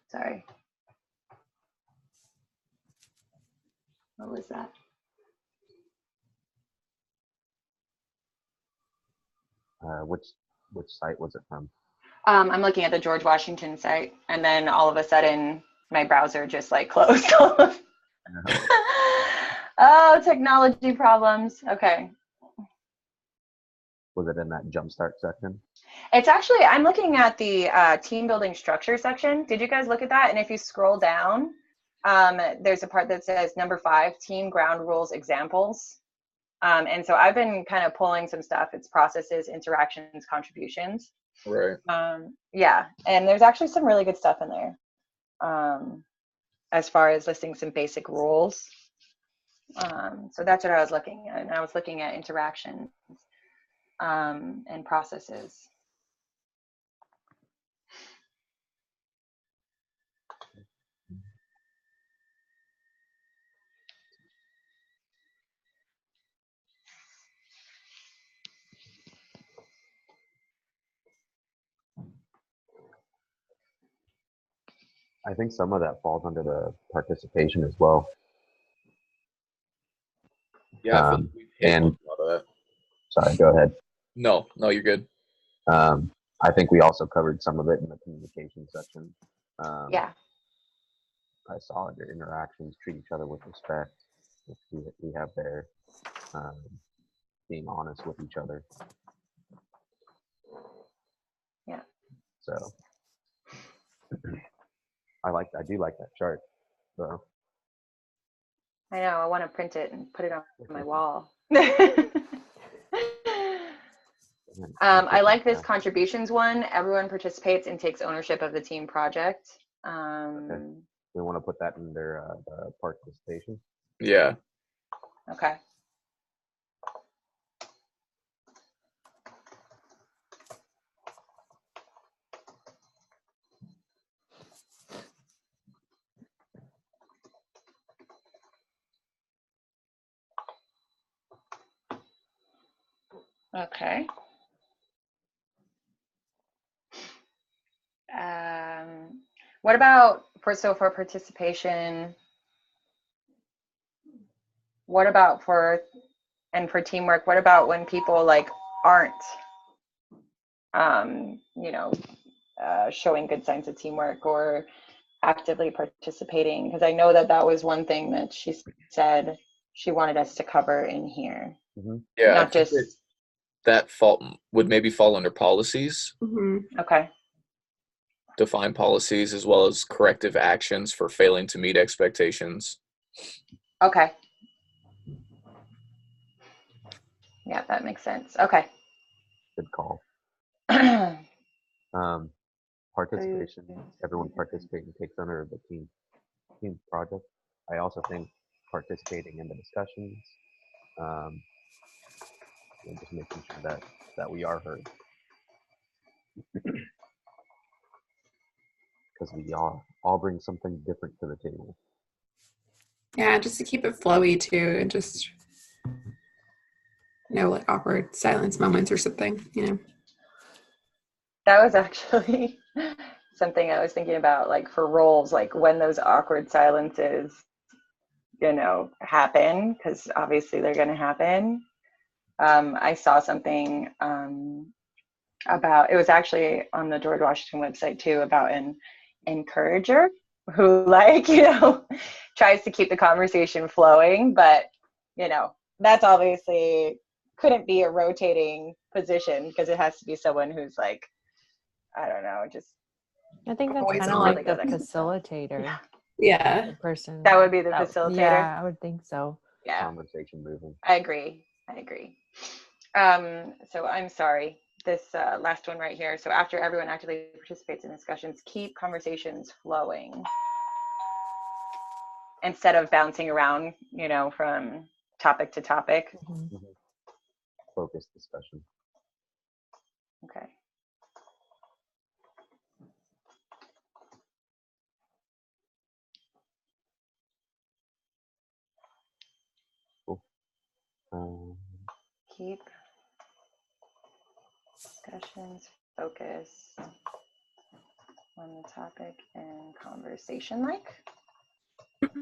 Sorry. What was that? Which site was it from? I'm looking at the George Washington site, and then all of a sudden my browser just like closed. Oh, technology problems. Okay. Was it in that jumpstart section? It's actually, I'm looking at the team building structure section. Did you guys look at that? And if you scroll down, there's a part that says number 5, team ground rules examples. And so I've been kind of pulling some stuff. It's processes, interactions, contributions. Right. Yeah, and there's actually some really good stuff in there as far as listing some basic rules. So that's what I was looking at. And I was looking at interactions and processes. I think some of that falls under the participation as well. Yeah, I feel like we've hit and- a lot of that. Sorry, go ahead. No, you're good. I think we also covered some of it in the communication section. Yeah. I saw your interactions, treat each other with respect, which we have there, being honest with each other. Yeah. So I do like that chart. So I know, I want to print it and put it on my wall. I like this contributions one. Everyone participates and takes ownership of the team project. We want to put that in their participation. Yeah. Okay. Okay. What about for participation? What about for teamwork? What about when people like aren't, showing good signs of teamwork or actively participating? Because I know that was one thing that she said she wanted us to cover in here. Yeah, I Not think just that fault would maybe fall under policies, okay. define policies as well as corrective actions for failing to meet expectations. Okay. Yeah, that makes sense. Okay. Good call. Participation. Everyone participating takes ownership of the team project. I also think participating in the discussions, and just making sure that we are heard, because we all bring something different to the table. Yeah, just to keep it flowy too, and just like awkward silence moments or something. That was actually something I was thinking about, like for roles, like when those awkward silences, happen, because obviously they're going to happen. I saw something about, it was actually on the George Washington website too, about an encourager who tries to keep the conversation flowing, but that's obviously couldn't be a rotating position, because it has to be someone who's like, I don't know, just I think that's Always kind of on. like really the good at stuff. facilitator. Yeah. The person That would be the facilitator? Yeah, I would think so. Yeah, Conversation moving. I agree. So I'm sorry, this last one right here. So after everyone actively participates in discussions, keep conversations flowing instead of bouncing around, from topic to topic. Mhm. Focused discussion. Okay. Cool. Keep discussions focused on the topic and conversation like.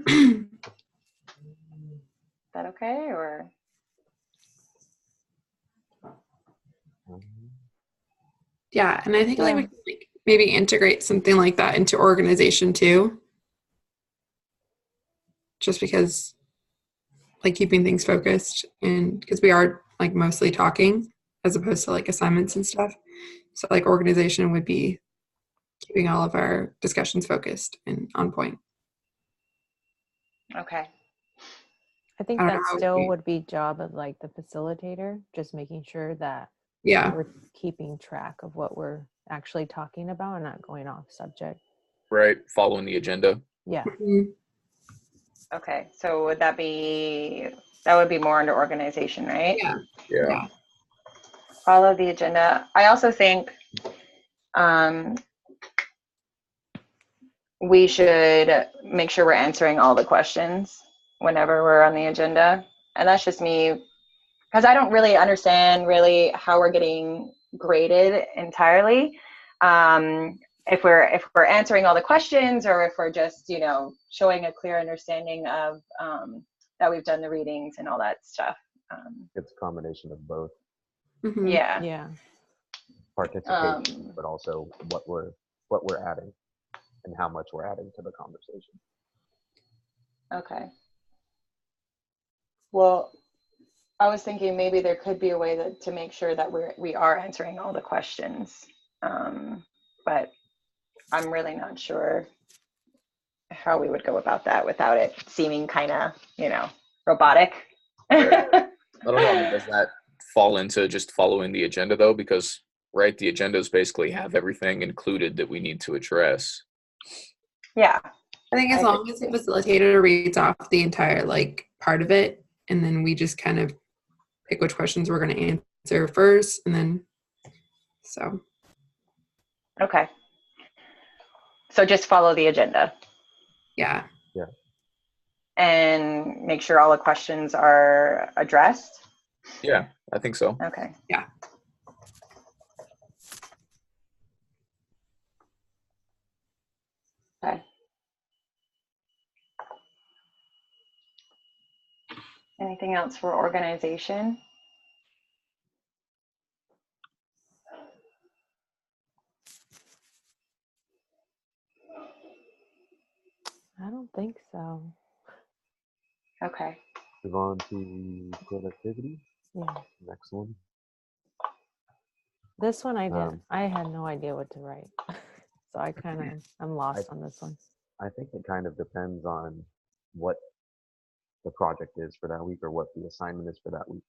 Is that okay, or? Yeah, and I think we could maybe integrate something like that into organization too. Just because keeping things focused, and because we are mostly talking as opposed to assignments and stuff. So organization would be keeping all of our discussions focused and on point. Okay. I think that still would be job of the facilitator, just making sure that we're keeping track of what we're actually talking about and not going off subject. Right, following the agenda. Yeah. Mm-hmm. Okay, so that would be more under organization, right? Yeah. Follow the agenda. I also think we should make sure we're answering all the questions whenever we're on the agenda. And that's just me, because I don't really understand how we're getting graded entirely. If we're answering all the questions, or if we're just, showing a clear understanding of that we've done the readings and all that stuff. It's a combination of both. Mm-hmm. Yeah. Participation, but also what we're adding and how much we're adding to the conversation. Okay. Well, I was thinking maybe there could be a way to make sure that we are answering all the questions, but I'm really not sure how we would go about that without it seeming kind of, robotic. Right. I don't know. Does that fall into just following the agenda though? Because the agendas basically have everything included that we need to address. Yeah. I think as long as the facilitator reads off the entire part of it, and then we just kind of pick which questions we're going to answer first, and then Okay. So just follow the agenda. Yeah. And make sure all the questions are addressed. Yeah, I think so. Okay. Yeah. Okay. Anything else for organization? I don't think so. Okay. Move on to productivity. Yeah. Next one. This one I didn't. Um, I had no idea what to write. So I'm lost on this one. I think it kind of depends on what the project is for that week or what the assignment is for that week.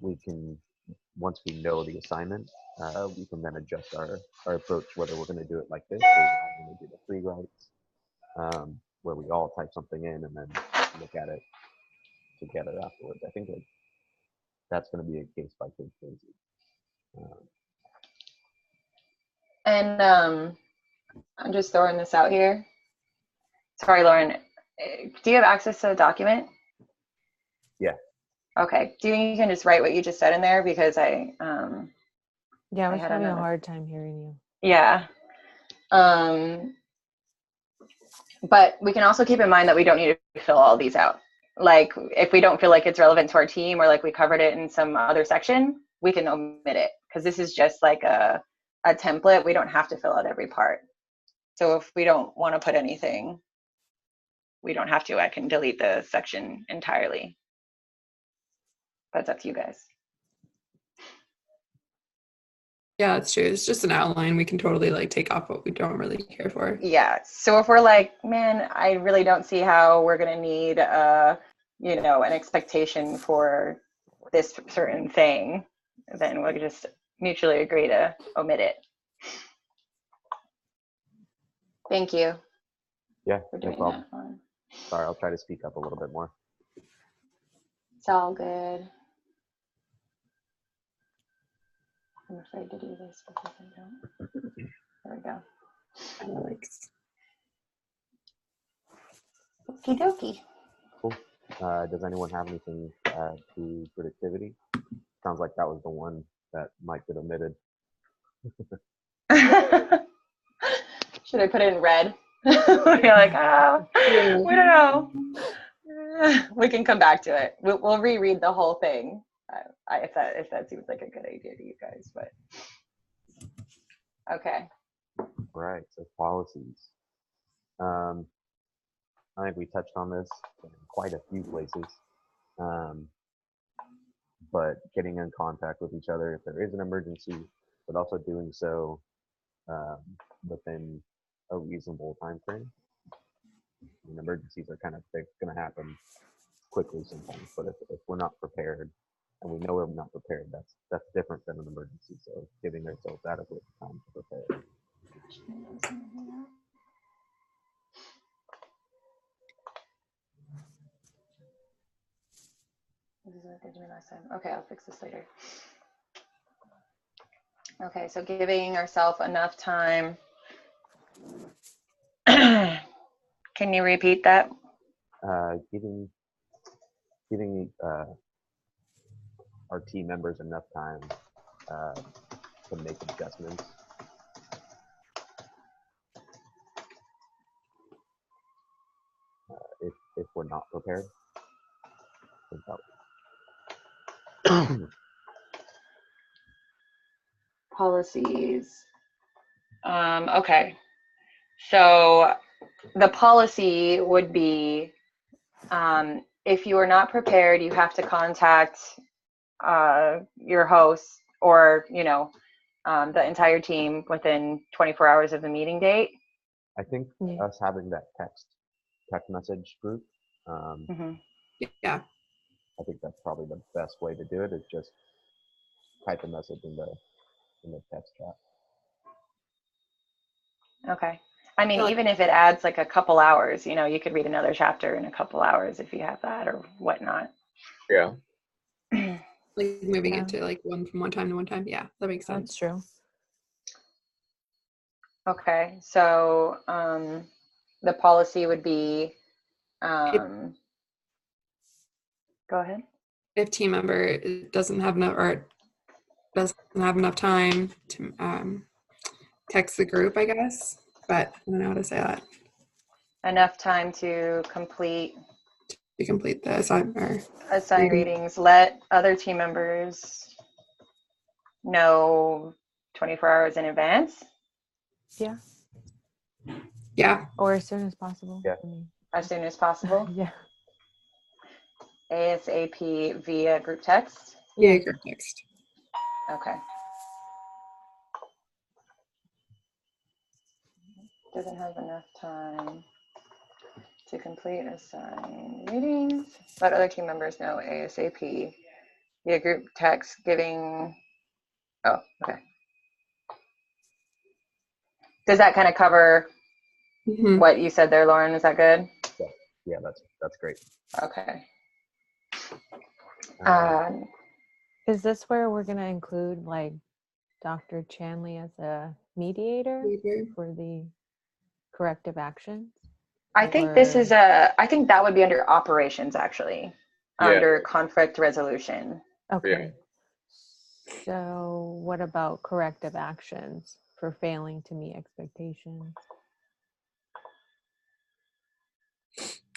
We can, once we know the assignment, we can then adjust our approach, whether we're going to do it like this or we're going to do the free writes, where we all type something in and then look at it together afterwards. I think that's going to be a case by case basis. And I'm just throwing this out here. Sorry, Lauren. Do you have access to the document? Yeah. Okay. Do you think you can just write what you just said in there? Because Yeah, I was had having a another- hard time hearing you. yeah. But we can also keep in mind that we don't need to fill all these out. Like if we don't feel like it's relevant to our team or like we covered it in some other section, we can omit it because this is just like a template. We don't have to fill out every part. So if we don't want to put anything, we don't have to. I can delete the section entirely. But it's up to you guys. Yeah, that's true. It's just an outline. We can totally like take off what we don't really care for. Yeah. So if we're like, man, I really don't see how we're gonna need an expectation for this certain thing, then we'll just mutually agree to omit it. Thank you Yeah, for no doing problem. that one. Sorry, I'll try to speak up a little bit more. It's all good. I'm afraid to do this because I don't. There we go. Alex. Okie dokie. Cool. Does anyone have anything to add to productivity? Sounds like that was the one that might get omitted. Should I put it in red? You're like, we don't know. We can come back to it. We'll reread the whole thing if that seems like a good idea to you guys. But okay. Right. So policies. I think we touched on this in quite a few places. But getting in contact with each other if there is an emergency, but also doing so within a reasonable time frame. And emergencies are they're going to happen quickly sometimes, but if we're not prepared and we know we're not prepared, that's different than an emergency. So giving ourselves adequate time to prepare. This is what they did me last time. Okay, I'll fix this later. Okay, so giving ourselves enough time. Can you repeat that? Giving our team members enough time to make adjustments. If we're not prepared. Policies. Okay. So the policy would be if you are not prepared, you have to contact your host or, the entire team within 24 hours of the meeting date. I think us having that text message group, Yeah. I think that's probably the best way to do it is just type a message in the text chat. Okay. I mean, even if it adds like a couple hours, you could read another chapter in a couple hours if you have that or whatnot. Yeah. Like moving it to like one from one time to one time. Yeah, that makes sense. That's true. Okay. So the policy would be Go ahead. if team member doesn't have enough time to text the group, I guess. But I don't know how to say that. Enough time to complete To complete the assignment. Or assigned readings. Let other team members know 24 hours in advance. Yeah. yeah, Or as soon as possible. Yeah. I mean, As soon as possible. yeah. ASAP via group text. yeah, group text. Okay. Doesn't have enough time to complete assigned readings. Let other team members know ASAP via group text giving. Oh, okay. Does that kind of cover Mhm. what you said there, Lauren? Is that good? Yeah, that's great. Okay. Uh, Is this where we're going to include like Dr. Chanley as a mediator Mediator. for the corrective actions? I think this is Or- I think that would be under operations, actually, Yeah. under conflict resolution. Okay. So what about corrective actions for failing to meet expectations?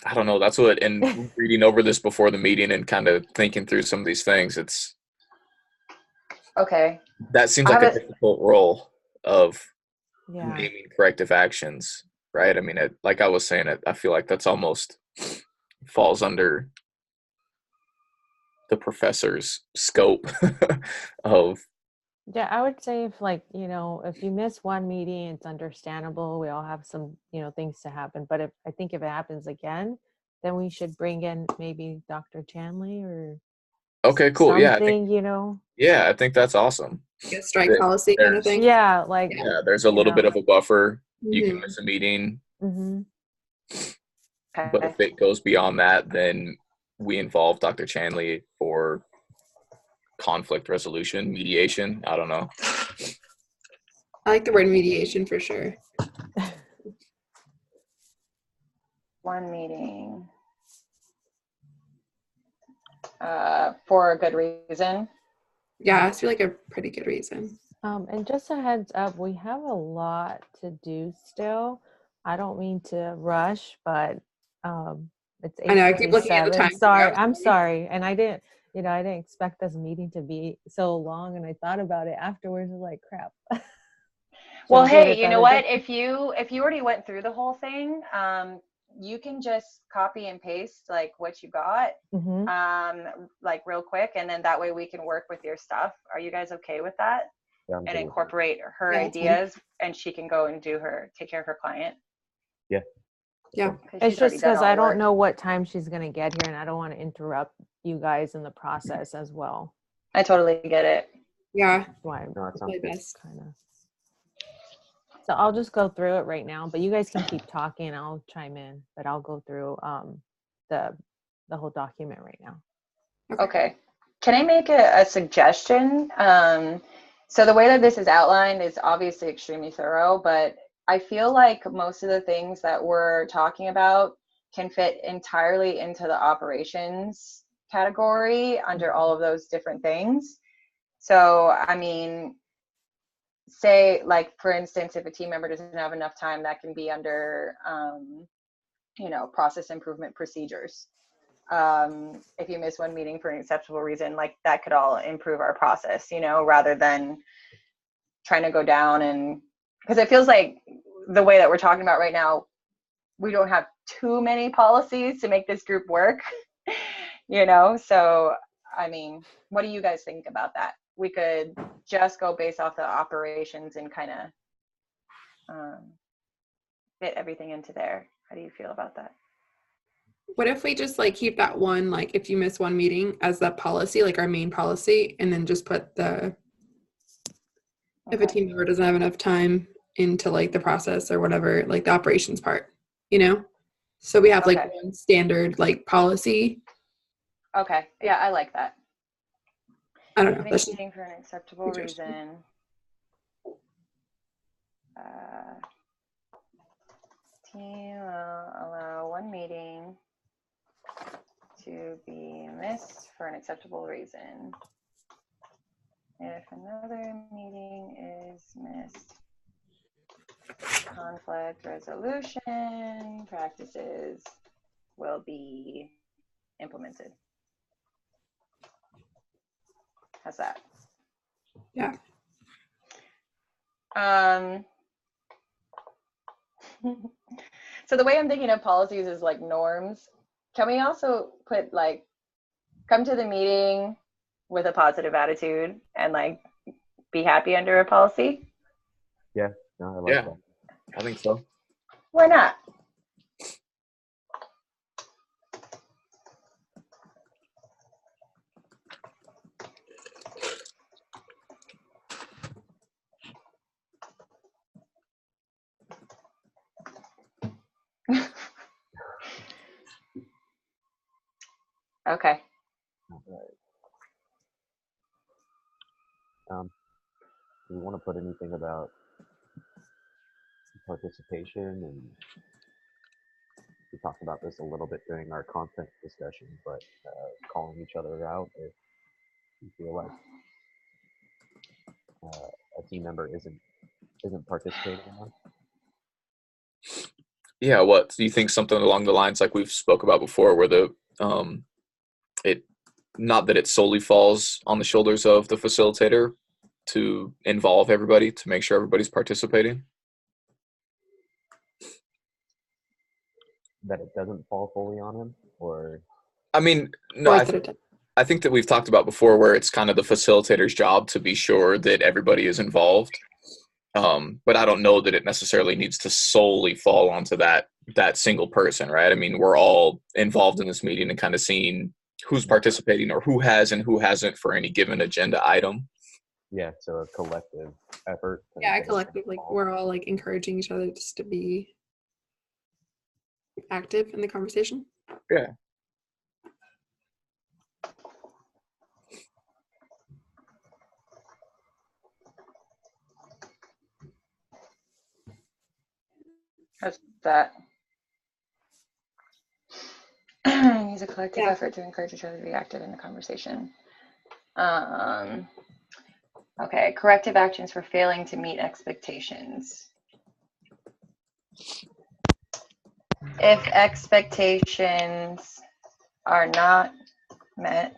I don't know. That's what, and reading over this before the meeting and kind of thinking through some of these things, Okay. that seems I like a have a- difficult role of Yeah. naming corrective actions, right? I mean, like I was saying, I feel like that's almost falls under the professor's scope of. Yeah, I would say if like, if you miss one meeting, it's understandable. We all have some, things to happen. But I think if it happens again, then we should bring in maybe Dr. Chanley or Okay, cool. Yeah, I think that's awesome. Like a strike That policy kind of there's- thing. Yeah, like, Yeah, there's a little bit of a buffer. You can Mhm. miss a meeting, mhm. but Okay. if it goes beyond that, then we involve Dr. Chanley for conflict resolution, mediation. I don't know. I like the word mediation for sure. One meeting for a good reason. Yeah, I feel like a pretty good reason. And just a heads up, we have a lot to do still. I don't mean to rush, but it's I know, I keep looking at the 8:37. time. Sorry, I'm sorry. And I didn't expect this meeting to be so long. And I thought about it afterwards. I was like, crap. Well, Should've did hey, it you the know other what? day. If you already went through the whole thing, you can just copy and paste like what you got, Mhm. like real quick, and then that way we can work with your stuff. Are you guys okay with that? yeah, I'm And good with that. incorporate her Yeah, that's fine. ideas, and she can go and take care of her client. Yeah. Yeah. 'Cause It's she's already just done because all I the don't work. know what time she's going to get here, and I don't want to interrupt you guys in the process as well. I totally get it. Yeah, That's why I'm No, that sounds my good. best. kind of. So I'll just go through it right now, but you guys can keep talking. I'll chime in, but I'll go through the whole document right now. Okay. Can I make a suggestion? So the way that this is outlined is obviously extremely thorough, but I feel like most of the things that we're talking about can fit entirely into the operations category under all of those different things. So, I mean, say like, for instance, if a team member doesn't have enough time, that can be under, process improvement procedures. If you miss one meeting for an acceptable reason, like that could all improve our process, rather than trying to go down. And because it feels like the way that we're talking about right now, we don't have too many policies to make this group work, so I mean, what do you guys think about that? We could just go based off the operations and kind of fit everything into there. How do you feel about that? What if we just like keep that one, like if you miss one meeting as that policy, like our main policy, and then just put if a Okay. team member doesn't have enough time into like the process or whatever, like the operations part, So we have like Okay. one standard like policy. Okay. Yeah, I like that. I don't know. Miss That's just meeting for an acceptable suggestion. reason. Team will allow one meeting to be missed for an acceptable reason. If another meeting is missed, conflict resolution practices will be implemented. How's that? Yeah. So the way I'm thinking of policies is like norms. Can we also put like, come to the meeting with a positive attitude and like be happy under a policy? No, I like Yeah. that. I think so. Why not? Okay. All right. Do we want to put anything about participation? And we talked about this a little bit during our content discussion, but calling each other out if you feel like a team member isn't participating enough. Yeah, what do you think? Something along the lines like we've spoke about before, where the it not that it solely falls on the shoulders of the facilitator to involve everybody to make sure everybody's participating. That it doesn't fall fully on him, or I mean, no, Or that it- I think that we've talked about before where it's kind of the facilitator's job to be sure that everybody is involved. But I don't know that it necessarily needs to solely fall onto that single person, right? I mean, we're all involved in this meeting and kind of seeing who's participating or who has and who hasn't for any given agenda item. yeah, so a collective effort. to yeah, get everyone collectively, involved. we're all like encouraging each other just to be active in the conversation. Yeah. How's that? Use a collective Yeah. effort to encourage each other to be active in the conversation. Okay, corrective actions for failing to meet expectations. If expectations are not met,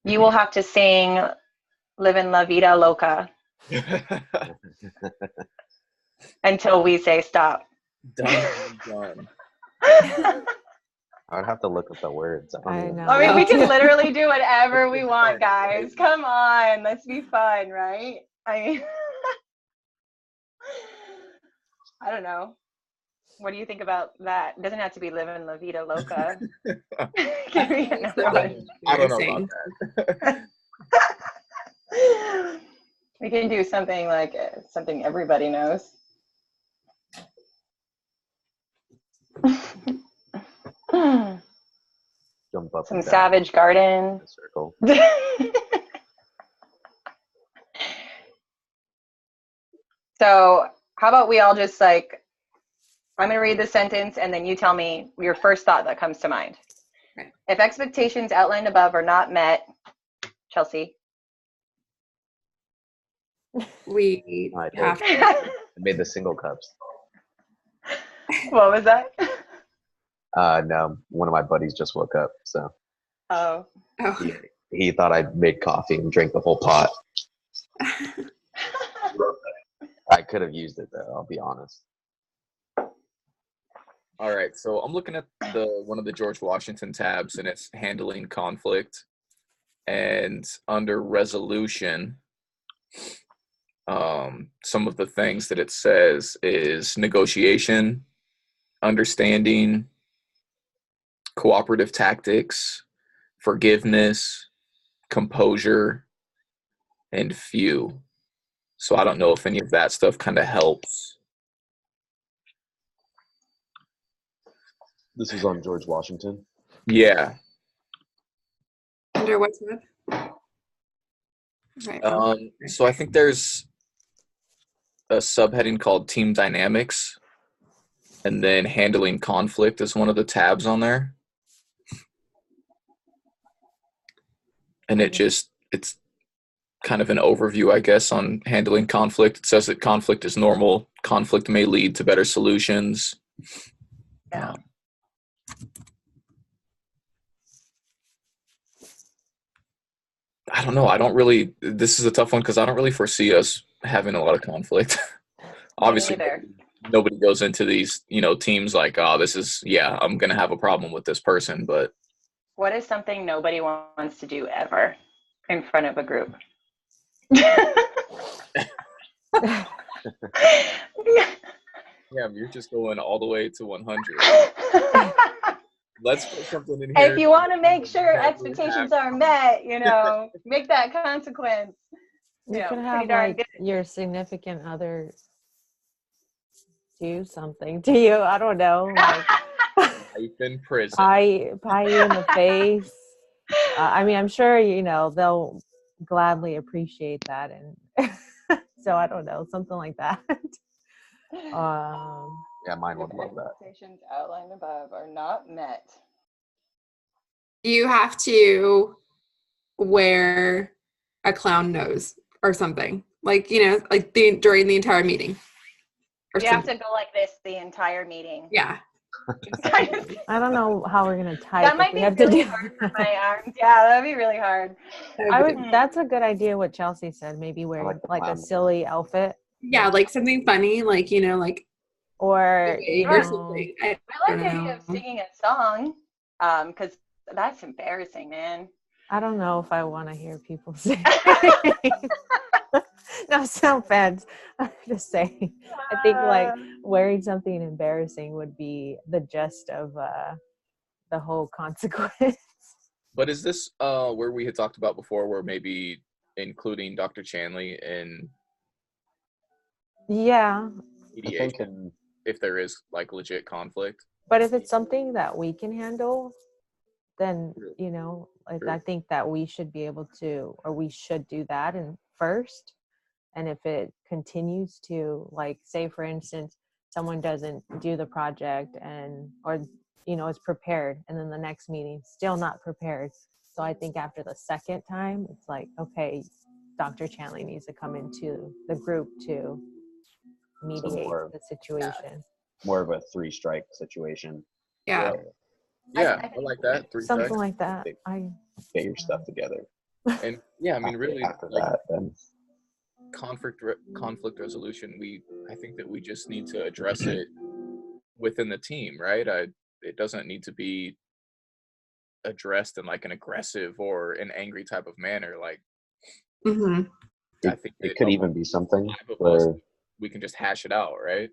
you will have to sing Livin' La Vida Loca until we say stop. Done. I'd have to look at the words. don't I even know. I mean, we can Yeah. literally do whatever we want, guys. Come on, let's be fun, right? I mean, I don't know. What do you think about that? It doesn't have to be Livin' La Vida Loca. Give me another one. I don't know Saying. about that. We can do something like something everybody knows. jump up Some and down Savage Garden. in a circle. So how about we all just like, I'm going to read the sentence and then you tell me your first thought that comes to mind. Right. If expectations outlined above are not met, Chelsea. We I did. have to. I made the single cups. What was that? No, one of my buddies just woke up, so Oh. Oh. he thought I made coffee and drank the whole pot. I could have used it though, I'll be honest. All right, so I'm looking at one of the George Washington tabs, and it's handling conflict. And under resolution, some of the things that it says is negotiation, understanding, cooperative tactics, forgiveness, composure, and few. So I don't know if any of that stuff kind of helps. This is on George Washington. Yeah. Under what's that? Right. So I think there's a subheading called Team Dynamics, and then handling conflict is one of the tabs on there. And it's kind of an overview, I guess, on handling conflict. It says that conflict is normal. Conflict may lead to better solutions. Yeah. I don't know. This is a tough one because I don't really foresee us having a lot of conflict. Obviously, neither. nobody goes into these, teams like, oh, I'm going to have a problem with this person. But What is something nobody wants to do ever in front of a group? yeah, you're just going all the way to 100. Let's put something in here. If you want to make sure expectations are met, make that consequence. You could have like your significant other do something to you. I don't know. Like, Life in prison. pie you in the face. I mean, I'm sure they'll gladly appreciate that, and so I don't know, something like that. Yeah, mine would love that. Expectations outlined above are not met. You have to wear a clown nose or something, like during the entire meeting. You have to go like this the entire meeting. Yeah. I don't know how we're gonna type. That might be really hard for my arms. Yeah, that'd be really hard. That's a good idea. What Chelsea said. Maybe wear like a silly outfit. Yeah, like something funny, like or something. I like the idea of singing a song, because that's embarrassing, man. I don't know if I want to hear people sing. No, no offense. I'm just saying. I think like wearing something embarrassing would be the gist of the whole consequence. But is this where we had talked about before, where maybe including Dr. Chanley in mediation, if there is like legit conflict? But if it's something that we can handle, then I think that we should be able to, or we should do that first. And if it continues to, like, say for instance, someone doesn't do the project or is prepared, and then the next meeting still not prepared. So I think after the second time, it's like, okay, Dr. Chanley needs to come into the group to mediate the situation. More of a 3-strike situation. Yeah. Yeah, I like that. 3 Something strikes. like that. Get your stuff together. And yeah, I mean, really, After like, that, then conflict resolution. I think that we just need to address it within the team, right? It doesn't need to be addressed in like an aggressive or an angry type of manner. Like, I think it could even be something us, where we can just hash it out, right?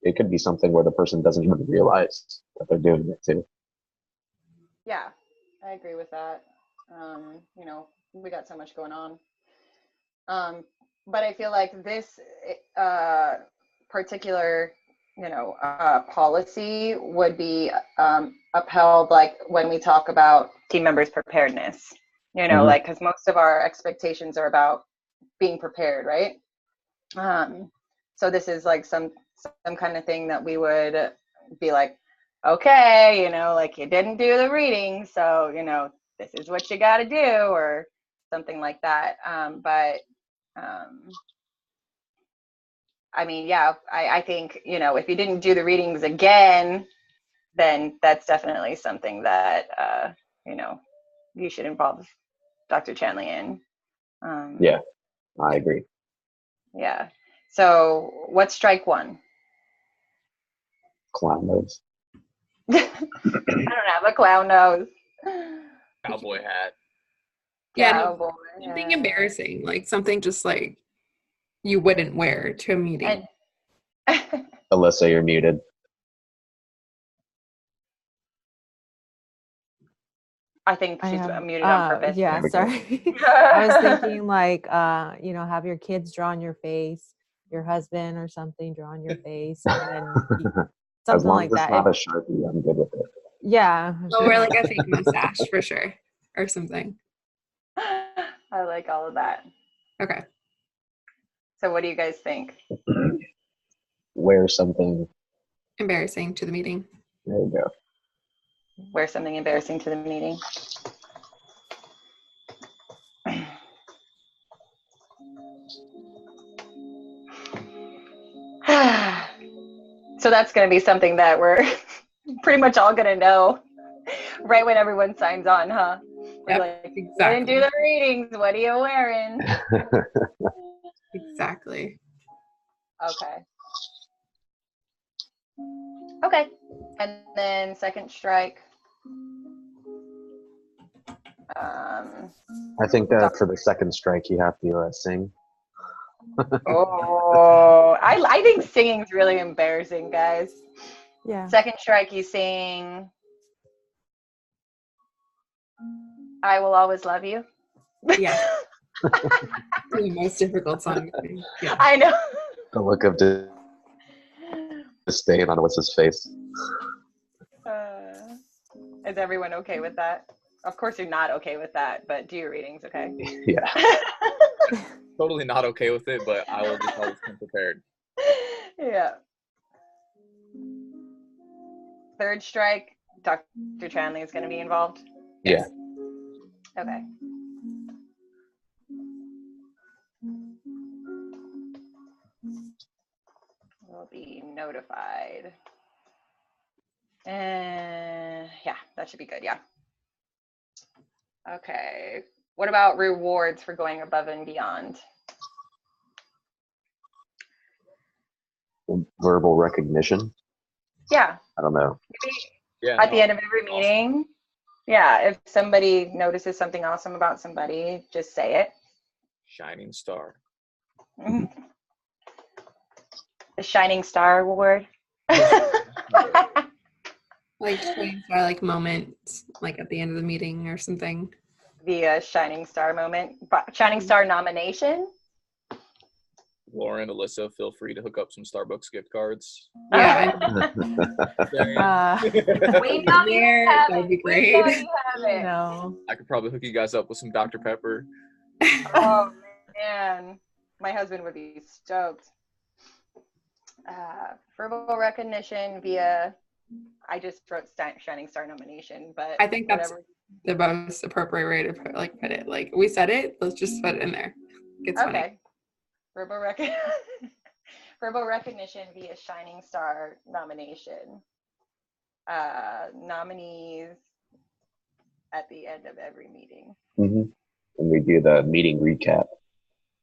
it could be something where the person doesn't even realize that they're doing it too. Yeah, I agree with that. We got so much going on. But I feel like this particular, policy would be upheld, like when we talk about team members' preparedness, like, because most of our expectations are about being prepared, right? So this is like some kind of thing that we would be like, okay, like you didn't do the reading, so, this is what you got to do, or something like that. I mean, yeah, I think, if you didn't do the readings again, then that's definitely something that, you should involve Dr. Chanley in. Yeah, I agree. Yeah. So what's strike one? Clown nose. I don't have a clown nose. Cowboy hat. Yeah, something embarrassing, like something just like you wouldn't wear to a meeting. Alyssa, you're muted. I think she's muted on purpose. Yeah, sorry. I was thinking like, have your kids draw on your face, your husband or something draw on your face, and then something as long like as that. It's not a Sharpie, I'm good with it. Yeah. Or wear like a fake mustache for sure, or something. I like all of that. Okay. So what do you guys think? Wear something. Embarrassing to the meeting. There you go. Wear something embarrassing to the meeting. So that's going to be something that we're pretty much all going to know right when everyone signs on, huh? We're Yep, like, exactly. didn't do the readings. What are you wearing? Exactly. Okay. Okay. And then second strike. I think for the second strike, you have to sing. Oh, I think singing's really embarrassing, guys. Yeah. Second strike, you sing I Will Always Love You. Yeah. The most difficult song. Yeah. I know. The look of disdain on what's his face. Is everyone okay with that? Of course you're not okay with that, but do your readings, okay? Yeah. Totally not okay with it, but I will just always come prepared. Yeah. Third strike, Dr. Tranley is going to be involved. Yeah. Okay. Will be notified. And yeah, that should be good. Yeah. Okay. What about rewards for going above and beyond? Verbal recognition. Yeah. I don't know. Yeah. At the end of every meeting. Yeah. If somebody notices something awesome about somebody, just say it. Shining star. The shining star award. Like shining star, like moment, like at the end of the meeting or something. The shining star moment. Shining star nomination. Lauren, Alyssa, feel free to hook up some Starbucks gift cards. Yeah. We know you have That'd it. be We know great. you have it. No. I could probably hook you guys up with some Dr. Pepper. Oh man, my husband would be stoked. Verbal recognition via. I just wrote shining star nomination, but I think that's whatever. the most appropriate way to put it. Like we said it, let's just put it in there. It's funny. Okay. Verbal recognition via shining star nomination. Nominees at the end of every meeting. Mm-hmm. And we do the meeting recap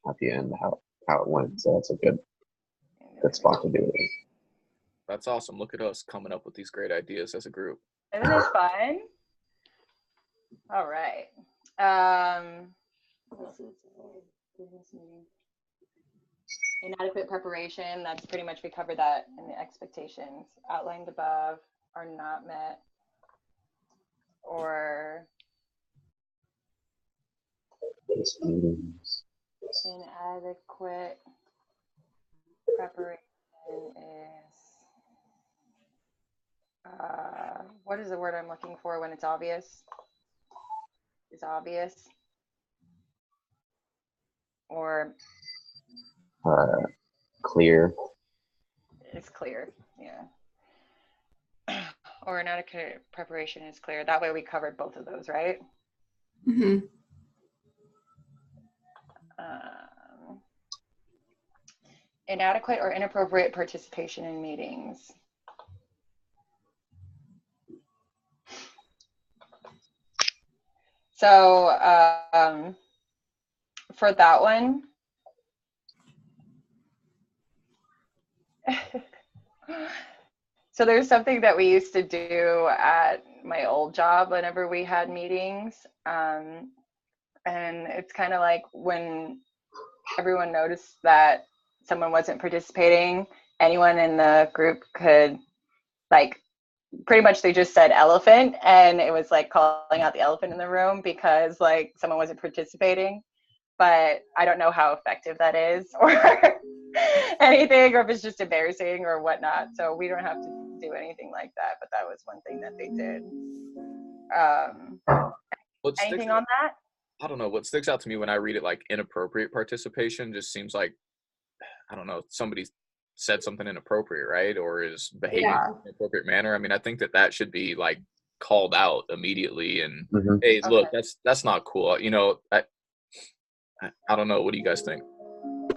at the end, how it went. So that's a good spot to do it. That's awesome. Look at us coming up with these great ideas as a group. Isn't this fun? All right. Inadequate preparation. That's pretty much, we covered that in the expectations outlined above are not met, or inadequate preparation is what is the word I'm looking for when it's obvious? Is obvious, or Clear. it's clear. Yeah. Or inadequate preparation is clear. That way we covered both of those, right? Mm-hmm. Inadequate or inappropriate participation in meetings. So for that one, so there's something that we used to do at my old job whenever we had meetings. And it's kind of like when everyone noticed that someone wasn't participating, anyone in the group could, like, pretty much they just said elephant, and it was like calling out the elephant in the room because like someone wasn't participating. But I don't know how effective that is or anything, or if it's just embarrassing or whatnot. So we don't have to do anything like that, but that was one thing that they did. Anything on that? I don't know. What sticks out to me when I read it, like inappropriate participation, just seems like I don't know, somebody said something inappropriate, right? Or is behaving Yeah. in an inappropriate manner. I mean, I think that should be like called out immediately and, Mhm. hey, look, Okay. that's not cool. You know, I don't know. What do you guys think?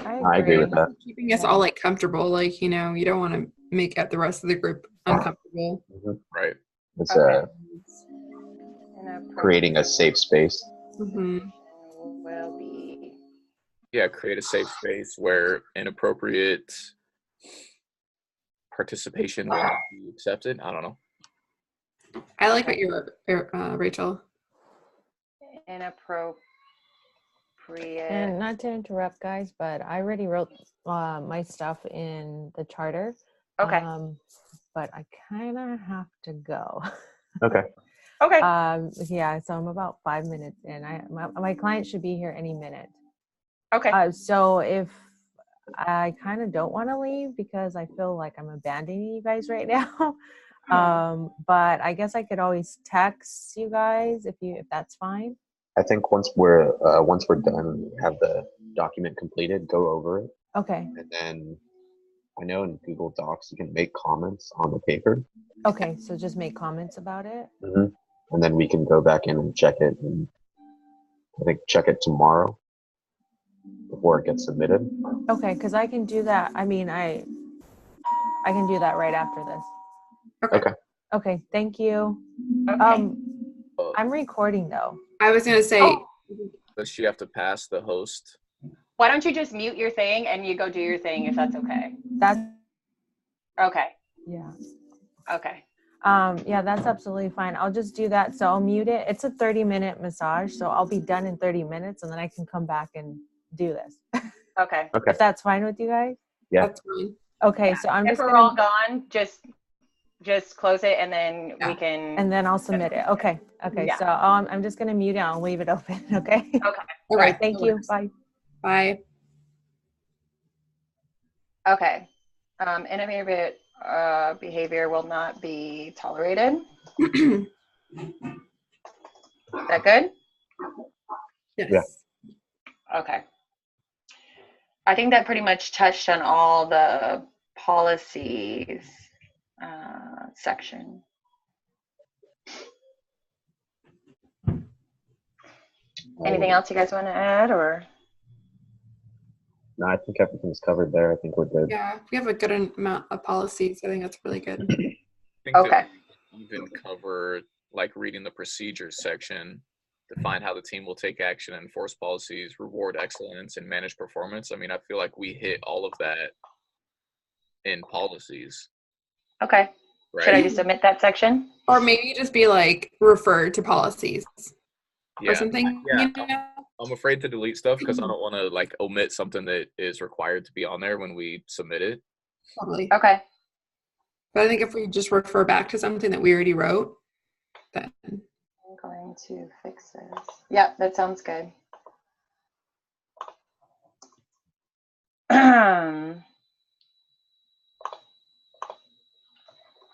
I agree with that. Keeping us all like comfortable, like, you know, you don't want to make the rest of the group uncomfortable. Mhm. Right. It's Okay. Inappropriate Creating a safe space. Hmm. will be Yeah, create a safe space where inappropriate participation will not be accepted. I don't know. I like what you're, Rachel. inappropriate. And not to interrupt, guys, but I already wrote my stuff in the charter. Okay. But I kind of have to go. Okay. Okay. Yeah, so I'm about 5 minutes in. My client should be here any minute. Okay. So if I kind of don't want to leave because I feel like I'm abandoning you guys right now. But I guess I could always text you guys if that's fine. I think once we're done, have the document completed, go over it, Okay. and then I know in Google Docs you can make comments on the paper, Okay. So just make comments about it. and then we can go back in and check it, and I think check it tomorrow before it gets submitted. Okay, because I can do that. I mean, I can do that right after this. Okay. Okay, thank you. Okay. I'm recording though. I was gonna say, Oh. Does she have to pass the host? Why don't you just mute your thing and you go do your thing if that's okay? That's Okay. yeah. Okay. Yeah, that's absolutely fine. I'll just do that. So I'll mute it. It's a 30-minute massage, so I'll be done in 30 minutes and then I can come back and do this. Okay. Okay. If that's fine with you guys? Yeah. that's fine. Okay, Yeah. so I'm If just we're gonna all gone, just close it and then we can. and then I'll submit it. Okay. Okay. Yeah. So I'm just gonna mute it. I'll leave it open. Okay. Okay. All right. Thank that you. works. Bye. Bye. Okay. Inappropriate behavior will not be tolerated. Is that good? Yes. Yeah. Okay. I think that pretty much touched on all the policies section. Anything else you guys want to add, or? No, I think everything's covered there. I think we're good. Yeah, we have a good amount of policies. I think that's really good. I think Okay. that we even cover like reading the procedures section, define how the team will take action, enforce policies, reward excellence, and manage performance. I mean, I feel like we hit all of that in policies, Okay. right? Should I just omit that section? Or maybe just be like refer to policies or Yeah. something. Yeah. You know? I'm afraid to delete stuff because I don't want to like omit something that is required to be on there when we submit it. Probably. Okay. But I think if we just refer back to something that we already wrote, then I'm going to fix this. Yeah, that sounds good.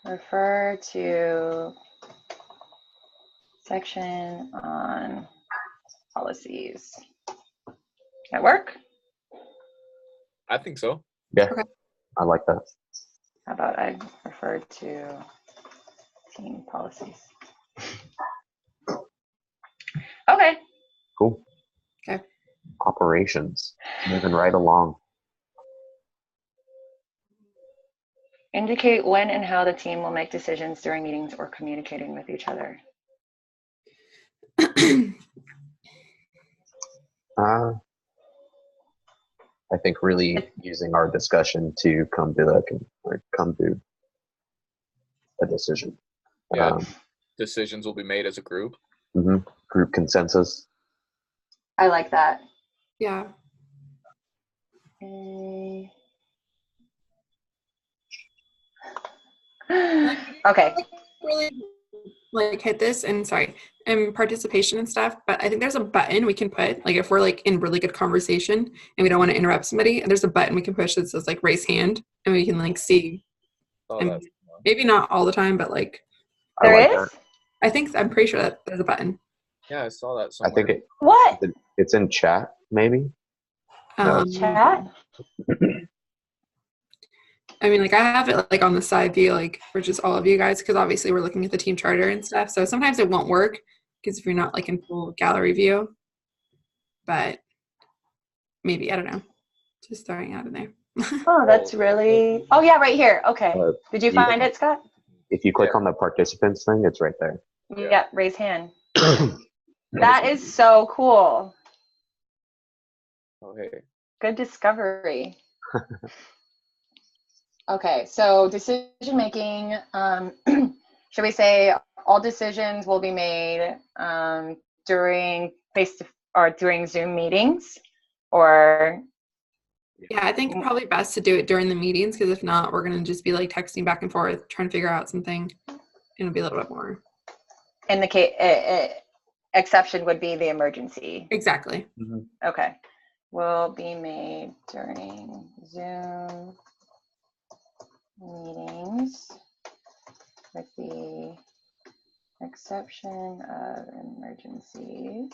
Refer to section on policies. That work? I think so. Yeah. Okay. I like that. How about I refer to team policies? Okay. Cool. Okay. Operations. Moving right along. Indicate when and how the team will make decisions during meetings or communicating with each other. I think really using our discussion to come to a decision. Yeah. Decisions will be made as a group. Group consensus. I like that. yeah. Okay. Really like hit this and participation and stuff, but I think there's a button we can put, like if we're like in really good conversation and we don't want to interrupt somebody, and there's a button we can push that says like raise hand, and we can like see. Oh, And that's maybe not all the time, but like There like is? that. I'm pretty sure that there's a button. yeah, I saw that I somewhere. think What? it's in chat, maybe. Um, Chat? I mean, like I have it like on the side view, like for just all of you guys, because obviously we're looking at the team charter and stuff. So sometimes it won't work because if you're not like in full gallery view, but maybe, I don't know, just throwing it out in there. Oh, that's really. Oh yeah, right here. Okay. Uh, Did you you- find it, Scott? If you click on the participants thing, it's right there. Yeah. Yeah. Raise hand. That is so cool. Oh, hey. Good discovery. Okay, so decision making. Should we say all decisions will be made during face to or during Zoom meetings, or Yeah, I think probably best to do it during the meetings because if not, we're going to just be like texting back and forth, trying to figure out something. It'll be a little bit more. in the case exception would be the emergency. Exactly. Okay, will be made during Zoom meetings with the exception of emergencies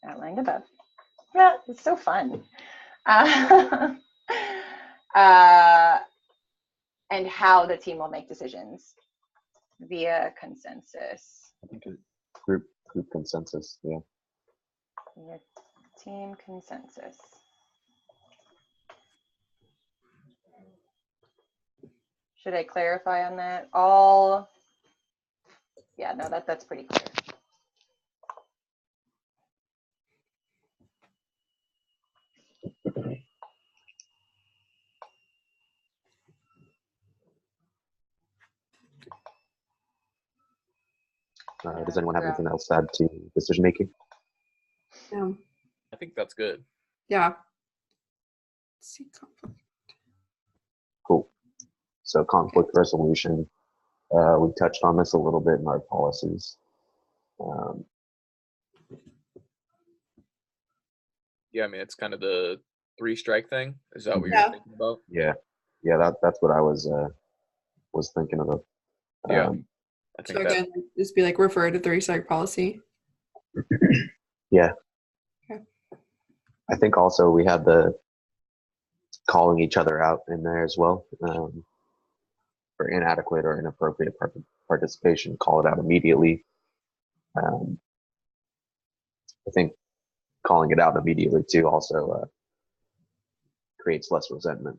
outlined above. Yeah, it's so fun. And how the team will make decisions via consensus. I think group consensus. Yeah. Via team consensus. Should I clarify on that? All. Yeah, no, that's pretty clear. Does anyone have anything else to add to decision making? Yeah. I think that's good. Yeah. Let's see conflict. Cool. So conflict resolution. We touched on this a little bit in our policies. Yeah, I mean, it's kind of the 3-strike thing. Is that what Yeah. you're thinking about? Yeah, that's what I was thinking of. Yeah. I think So that again, just be like refer to 3-strike policy. Yeah. Okay. I think also we had the calling each other out in there as well. For inadequate or inappropriate participation, call it out immediately. I think calling it out immediately too also creates less resentment.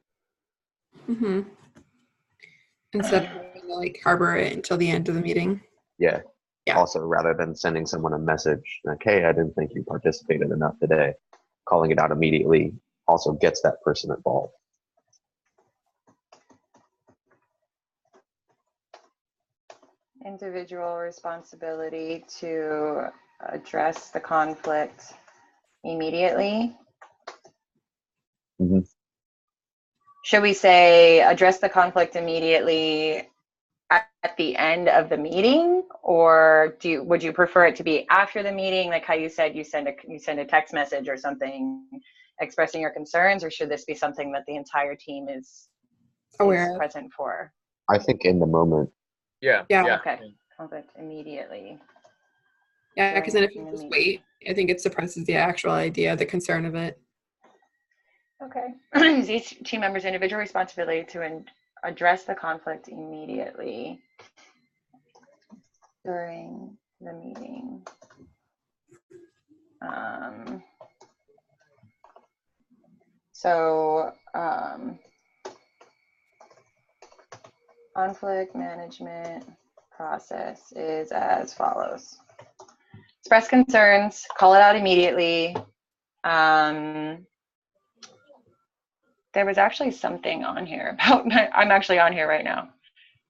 Mm-hmm. Instead of having to like harbor it until the end of the meeting. Yeah. Yeah. Also, rather than sending someone a message like, hey, I didn't think you participated enough today, calling it out immediately also gets that person involved. Individual responsibility to address the conflict immediately. Mhm. Should we say address the conflict immediately at the end of the meeting, or would you prefer it to be after the meeting, like how you said you send a text message or something expressing your concerns, or should this be something that the entire team is Aware. present for? I think in the moment. Yeah. Yeah. Okay, conflict immediately. Yeah, because then if you During the just meeting. wait, I think it suppresses the actual idea, the concern of it. Okay. Is each team member's individual responsibility to address the conflict immediately during the meeting. Conflict management process is as follows. Express concerns, call it out immediately. There was actually something on here about, I'm actually on here right now,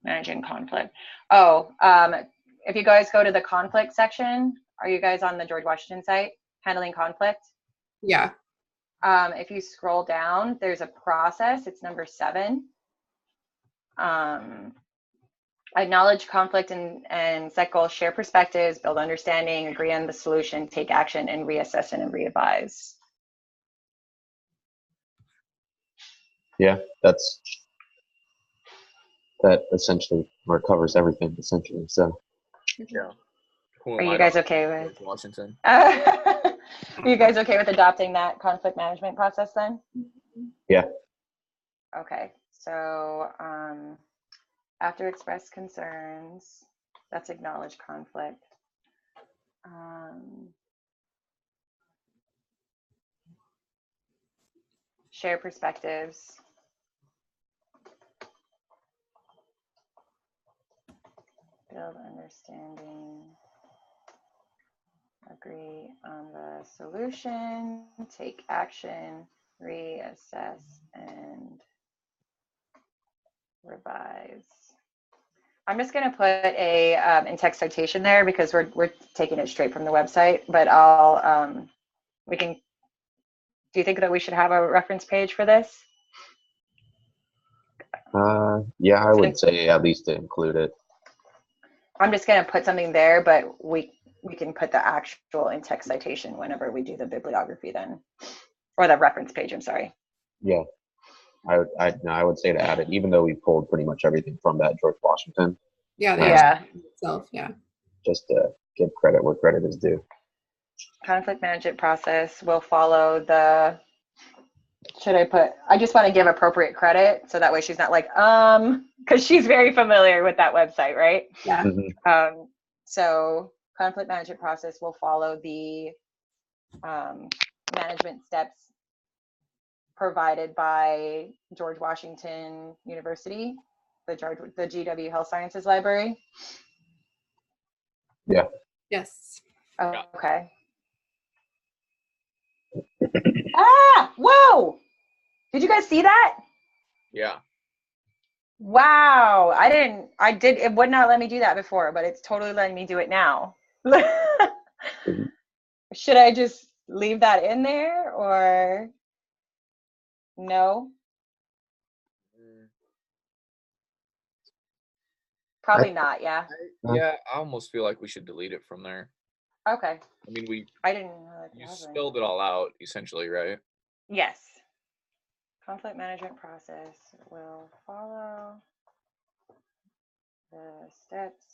managing conflict. Oh, if you guys go to the conflict section, are you guys on the George Washington site, handling conflict? Yeah. If you scroll down, there's a process, it's number 7. Acknowledge conflict and set goals, share perspectives, build understanding, agree on the solution, take action, and reassess and re-advise. Yeah, that essentially covers everything essentially. So Yeah. Who Are am you I guys to- okay with? Washington? Are you guys okay with adopting that conflict management process then? yeah, Okay, so after express concerns, that's acknowledge conflict. Share perspectives. Build understanding. Agree on the solution. Take action. Reassess and revise. I'm just going to put a in-text citation there because we're taking it straight from the website, but I'll we can. Do you think that we should have a reference page for this? Yeah, I would say at least to include it. I'm just going to put something there, but we can put the actual in-text citation whenever we do the bibliography then, or the reference page. I'm sorry. Yeah, I would say to add it, even though we pulled pretty much everything from that George Washington. Yeah, the Yeah. itself, yeah. Just to give credit where credit is due. Conflict management process will follow the. Should I put? I just want to give appropriate credit so that way she's not like because she's very familiar with that website, right? Yeah. Mm-hmm. So conflict management process will follow the management steps provided by George Washington University, the GW Health Sciences Library. Yeah. Yes. Okay. Ah! Whoa! Did you guys see that? Yeah. Wow! I did. It would not let me do that before, but it's totally letting me do it now. Should I just leave that in there or no? Probably not. Yeah. Yeah, I almost feel like we should delete it from there. Okay. I mean, I didn't know that. you spelled it all out essentially, right? Yes. Conflict management process will follow the steps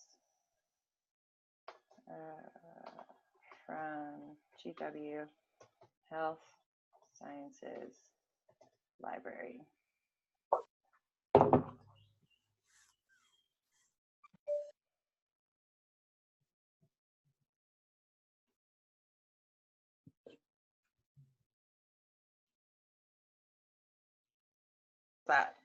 from GW Health Sciences Library. That